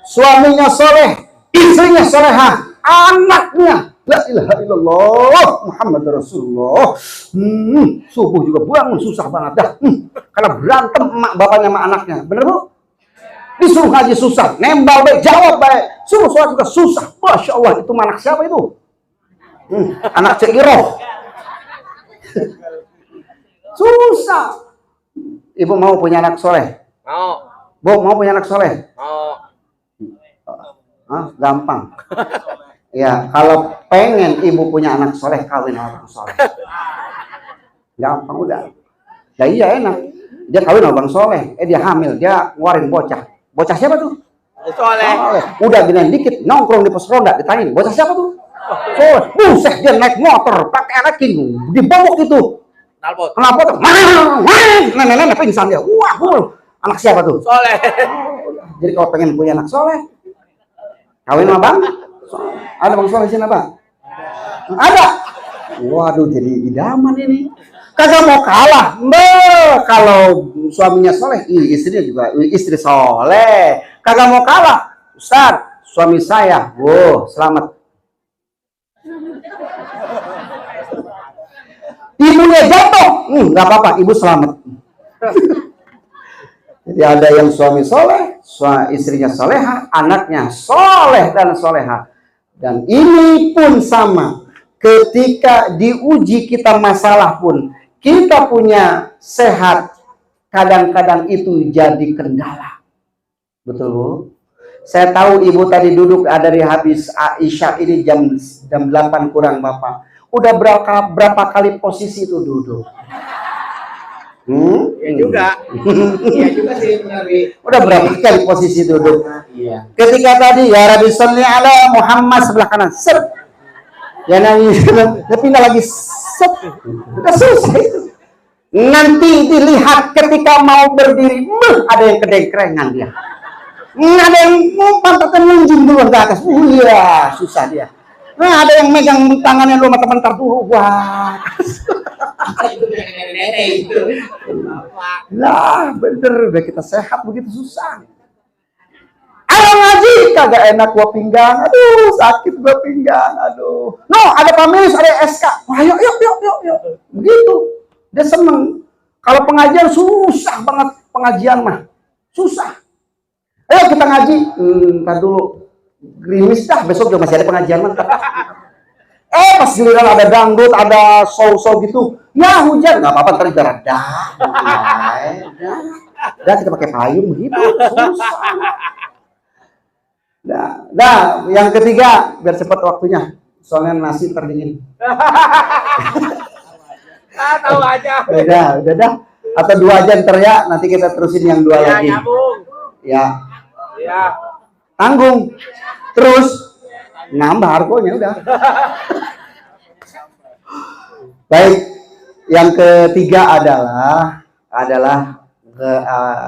Suaminya soleh, istrinya soleha, anaknya la ilaha illallah Muhammad Rasulullah. Subuh juga bangun susah banget dah. Karena berantem emak bapaknya sama anaknya. Bener Bu? Disuruh ngaji susah, nembal baik, jawab baik, suruh sholat juga susah. Masya Allah, itu anak siapa itu? Anak Cek Iroh. Susah. Ibu mau punya anak soleh? Mau. Bu, mau punya anak soleh? Mau. Gampang. Ya, kalau pengen ibu punya anak soleh, kawin sama orang soleh. Gampang udah. Ya iya enak. Dia kawin sama bang soleh, dia hamil, dia ngeluarin bocah. Bocah siapa tuh? Soleh. Udah gini dikit, nongkrong di pos ronda, ditanyain, bocah siapa tuh? Soleh. Buset, dia naik motor, pakai anak king, dibobok itu. Nalpot. Kenapa tuh? Nenek-nenek pingsan dia. Wah, anak siapa tuh? Soleh. Jadi kalau pengen punya anak soleh, kawin sama bang? Ada bang soleh di sini Bang? Ada. Waduh, jadi idaman ini. Kagak mau kalah. Kalau suaminya soleh, istrinya juga istri soleh. Kagak mau kalah. Ustaz, suami saya, selamat. Ibunya jatuh, nggak apa-apa, ibu selamat. Jadi ada yang suami soleh, istrinya soleha, anaknya soleh dan soleha. Dan ini pun sama, ketika diuji kita masalah pun, kita punya sehat, kadang-kadang itu jadi kendala. Betul Bu? Saya tahu ibu tadi duduk dari habis Isya ini jam 8 kurang Bapak. Udah berapa kali posisi itu duduk? Iya juga. Iya juga sih benar, Wi. Udah berapa kali posisi duduk? Iya. Ketika tadi ya Rabbi sholli ala Muhammad sebelah kanan, set. Ya nangis, dia pindah lagi, set. Udah selesai itu. Nanti dilihat ketika mau berdiri, ada yang kedengkrengan dia. Ada yang mau pantatnya menunjuk dulu ke atas. Iya, susah dia. Nah, ada yang megang tangannya lu mata-mata dulu. Wah. Itu nenek-nenek itu. Lah, bener udah kita sehat begitu susah. Ayo ngaji kagak enak gua pinggang. Aduh, sakit gua pinggang. Aduh. No, ada pamilis, ada SK. Wah, yuk. Begitu. Dia seneng. Kalau pengajian susah banget pengajian mah. Susah. Ayo kita ngaji. Ntar dulu. Gerimis dah, besok juga masih ada pengajian mah. Pas giliran ada dangdut, ada show gitu. Ya hujan, nggak apa-apa, ntar reda. Dah kita pakai payung begitu. Susah. Dah, yang ketiga biar cepat waktunya. Soalnya nasi terdingin. Tahu aja. Udah dah. Atau 2 aja ntar ya. Nanti kita terusin yang 2 lagi. Nyambung. Ya. Ya. Tanggung. Terus nambah harganya udah. Baik. Yang ketiga adalah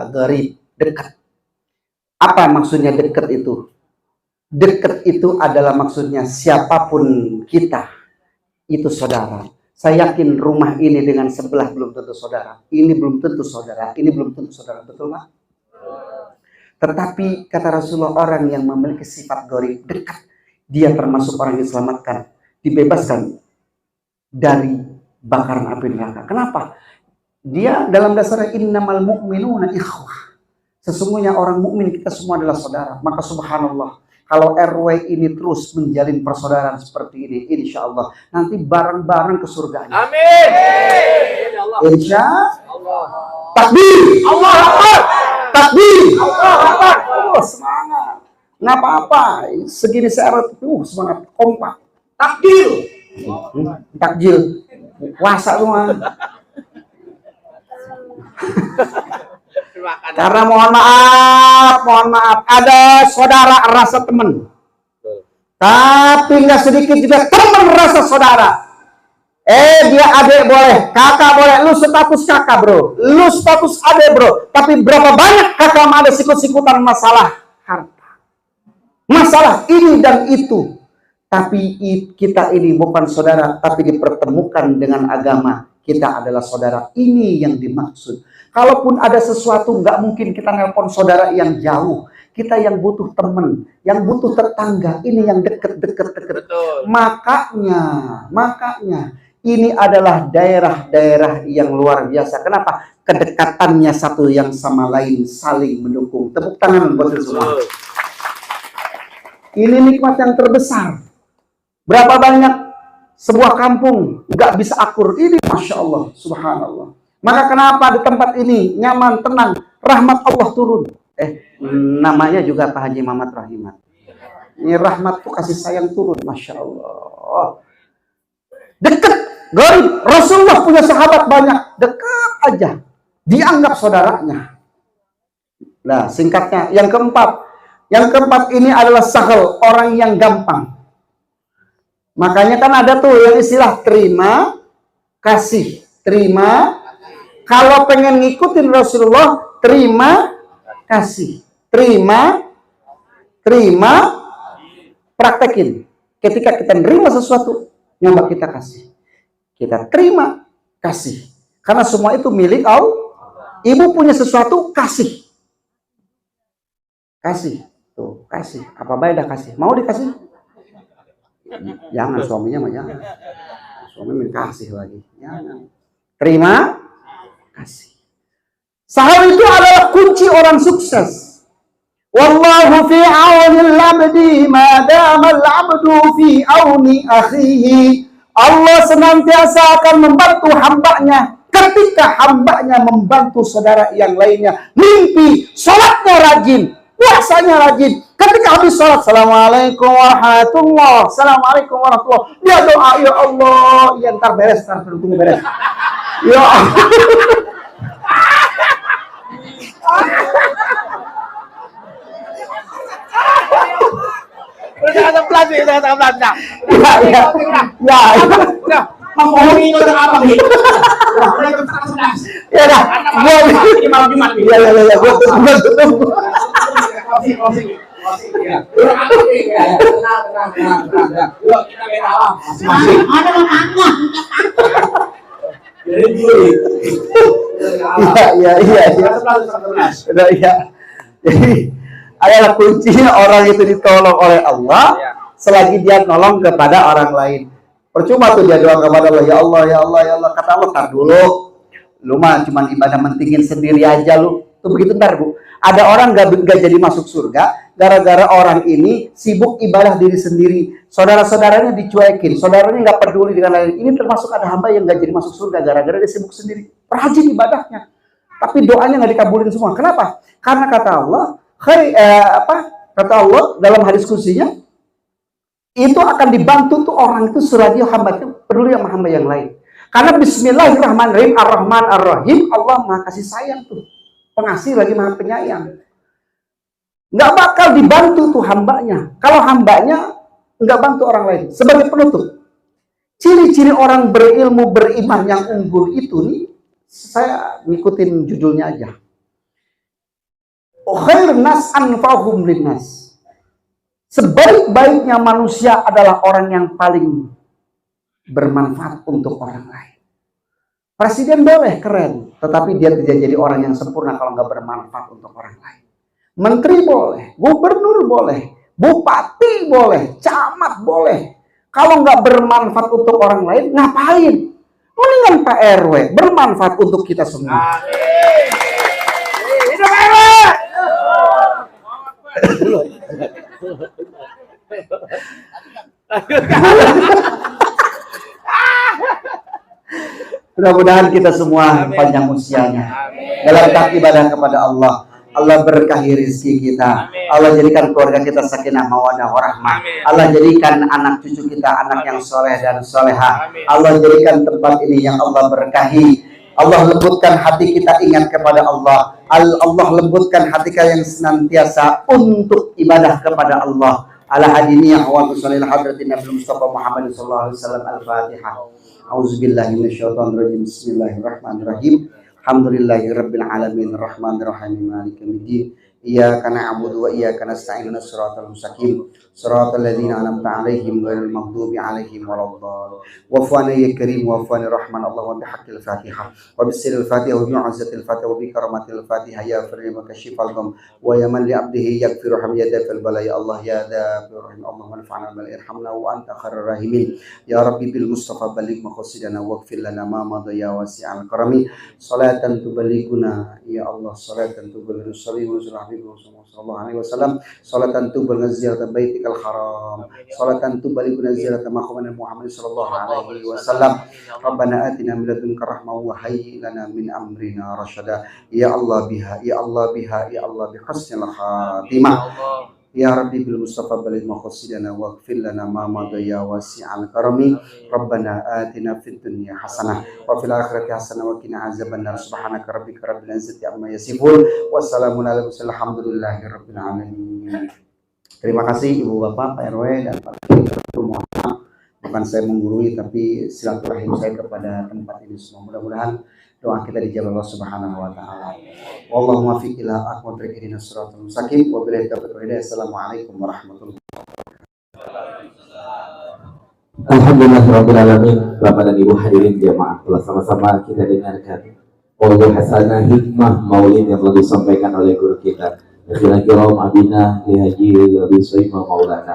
gerib, dekat. Apa maksudnya dekat itu? Dekat itu adalah maksudnya siapapun kita itu saudara. Saya yakin rumah ini dengan sebelah belum tentu saudara. Ini belum tentu saudara. Ini belum tentu saudara. Betul nggak? Tetapi kata Rasulullah, orang yang memiliki sifat gharib, dekat, dia termasuk orang yang diselamatkan, dibebaskan dari bakaran api neraka. Kenapa? Dia dalam dasarnya innamal mu'minuna ikhwah. Sesungguhnya orang mukmin kita semua adalah saudara. Maka subhanallah, kalau RW ini terus menjalin persaudaraan seperti ini, insya Allah nanti bareng-bareng ke surga. Amin. Insya Allah. Takbir. Allah Akbar. Takbir. Allah Akbar. Oh, semangat. Nggak apa-apa. Segini syarat semangat kompak. Takbir. Takjil. Puasa semua. Karena mohon maaf, ada saudara rasa teman. Tapi nggak sedikit juga teman rasa saudara. Dia adik boleh, kakak boleh, lu status kakak bro, lu status adik bro. Tapi berapa banyak kakak ada sikut-sikutan masalah harta, masalah ini dan itu. Tapi kita ini bukan saudara, tapi dipertemukan dengan agama. Kita adalah saudara. Ini yang dimaksud. Kalaupun ada sesuatu, nggak mungkin kita nelpon saudara yang jauh. Kita yang butuh teman, yang butuh tetangga, ini yang deket-deket. Makanya, ini adalah daerah-daerah yang luar biasa. Kenapa? Kedekatannya satu yang sama lain, saling mendukung. Tepuk tangan buat semua. Ini nikmat yang terbesar. Berapa banyak sebuah kampung nggak bisa akur. Ini Masya Allah, Subhanallah. Maka kenapa di tempat ini nyaman, tenang, rahmat Allah turun. Namanya juga Pak Haji Mamat Rahimat. Ini rahmat tuh kasih sayang turun, Masya Allah. Dekat, gharib. Rasulullah punya sahabat banyak, dekat aja. Dianggap saudaranya. Nah, singkatnya, yang keempat ini adalah sahal, orang yang gampang. Makanya kan ada tuh yang istilah terima, kasih. Terima, kalau pengen ngikutin Rasulullah, terima, kasih. Terima, praktekin. Ketika kita nerima sesuatu, nyoba kita kasih. Kita terima, kasih. Karena semua itu milik Allah. Ibu punya sesuatu, kasih. Kasih. Tuh, kasih. Apa baik dah kasih. Mau dikasih? Jangan, suaminya mah jangan. Suami kasih lagi. Jangan. Terima, kasih. Sahal itu adalah kunci orang sukses. Wallahu fi aunil abdi ma damal abdu fi auni akhihi. Allah senantiasa akan membantu hambanya ketika hambanya membantu saudara yang lainnya. Mimpi, sholatnya rajin, puasanya rajin. Ketika habis sholat, Assalamualaikum warahmatullah, Assalamualaikum warahmatullah. Dia doa, ya Allah, ya ntar beres, ntar tunggu beres. Ya. Udah sebelah sih, udah sebelah. Ya. Udah. Ngomongin udah abang nih. Udah ke sebelah. Ya dah. Ini malam Jumat nih. Ya. Gua tutup. Closing. Ya. Udah abang nih. Tenang. Yuk kita main alam masing-masing. Ada tetangga. Jadi dulu. Iya. Udah ya. Jadi adalah kuncinya orang itu ditolong oleh Allah selagi dia nolong kepada orang lain. Percuma tuh dia doa kepada Allah, ya Allah, kata Allah, tar dulu. Lu mah cuma ibadah mentingin sendiri aja lu. Tuh begitu ntar Bu. Ada orang gak jadi masuk surga gara-gara orang ini sibuk ibadah diri sendiri. Saudara-saudaranya dicuekin, saudaranya nggak peduli dengan lain. Ini termasuk ada hamba yang gak jadi masuk surga gara-gara dia sibuk sendiri. Rajin ibadahnya, tapi doanya nggak dikabulin semua. Kenapa? Karena kata Allah, kata Allah dalam hadis kursinya, itu akan dibantu tuh orang itu selagi hamba itu peduli sama hamba yang lain. Karena Bismillahirrahmanirrahim, Ar-Rahman Ar-Rahim, Allah maha kasih sayang tuh, pengasih lagi maha penyayang. Nggak bakal dibantu tuh hambanya kalau hambanya nggak bantu orang lain. Sebagai penutup, ciri-ciri orang berilmu beriman yang unggul itu nih, saya ngikutin judulnya aja. Khairun nas anfa'uhum linnas. Sebaik-baiknya manusia adalah orang yang paling bermanfaat untuk orang lain. Presiden boleh keren, tetapi dia tidak jadi orang yang sempurna kalau nggak bermanfaat untuk orang lain. Menteri boleh, gubernur boleh, bupati boleh, camat boleh. Kalau nggak bermanfaat untuk orang lain, ngapain? Mendingan Pak RW bermanfaat untuk kita semua. Hidup RW! Mudah-mudahan kita semua panjang usianya dalam taat ibadah kepada Allah. Allah berkahi rezeki kita. Allah jadikan keluarga kita sakinah mawaddah warahmah. Allah jadikan anak cucu kita anak yang soleh dan soleha. Allah jadikan tempat ini yang Allah berkahi. Allah lembutkan hati kita ingat kepada Allah. Allah lembutkan hati kita yang senantiasa untuk ibadah kepada Allah. Ala hadiniyah wa sallallahu hadratin Nabi Mustafa Muhammad sallallahu alaihi wasallam. Al-Fatihah. Auzubillahi minasyaitonirrajim. Bismillahirrahmanirrahim. Alhamdulillahirabbil alamin arrahmanir rahim maliki yaumiddin. Iyyaka na'budu wa iyyaka nasta'in ihdinas siratal mustaqim siratal ladzina an'amta 'alaihim ghairil maghdubi 'alaihim waladdallin. Wa'fu 'anna ya karim wa'fu 'anir rahman Allahumma bihaqqil Fatihah wa bisirril Fatihah wa bi'azzatil Fatihah wa bi karamatil Fatihah ya firri wa kashifal gham wa ya man li 'abdihi yaghfiru hamyata fil bala ya Allah ya dzafir rahim Allahumma anfa'na bil irhamna wa anta khairur rahimin ya rabbi bil mustafa baligh maqasidana waghfir lana ma madha ya wasi'al karami salatan tuballighuna ya Allah salatan tuballighuna sallallahu alaihi wasallam salatan tuballighuna ziyarata baitikal haram salatan tuballighuna ziyarata maqamina Muhammad sallallahu alaihi wasallam rabbana atina min ladunka rahmah wa hayyi lana min amrina rasyada ya Allah biha ya Allah biha ya Allah bi husnil khatimah ya Rabbi bil Mustafa baligh maqasidana waghfir lana ma madha ya wasi'al karami rabbana atina fid dunya hasanah wa fil akhirati hasanah wa qina azabannar subhanaka rabbika rabbil izzati amma yasifun wassalamun ala mursalin alhamdulillahi rabbil alamin. Terima kasih Ibu Bapak Pak RW dan Pak semua. Bukan saya menggurui tapi silaturahim saya kepada tempat ini semua. Mudah-mudahan doa kita dijawab Allah Subhanahu wa taala. Wallahumma fi ila aqwamit ihdinas siratal mustaqim wa billahi taufiq wa hidayah. Assalamualaikum warahmatullahi wabarakatuh. Alhamdulillahirabbil alamin. Bapak dan Ibu hadirin jamaah, telah sama-sama kita dengarkan Qaulul Hasanah hikmah maulid yang telah disampaikan oleh guru kita Akhirul Kiram Abina Haji Abi Soimah Maulana.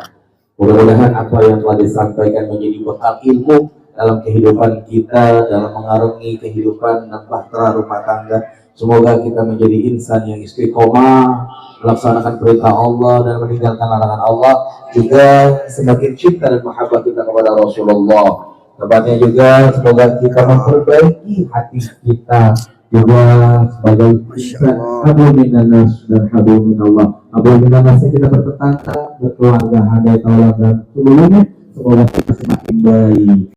Mudah-mudahan apa yang telah disampaikan menjadi bekal ilmu dalam kehidupan kita, dalam mengarungi kehidupan dan bahtera rumah tangga. Semoga kita menjadi insan yang istiqomah, melaksanakan perintah Allah dan meninggalkan larangan Allah. Juga semakin cinta dan mahabbah kita kepada Rasulullah. Tepatnya juga semoga kita memperbaiki hati kita juga sebagai habul minanas dan habul minallah. Habul minanas kita bertetangga, berkeluarga, hadai taulah dan sebelumnya semoga kita semakin baik.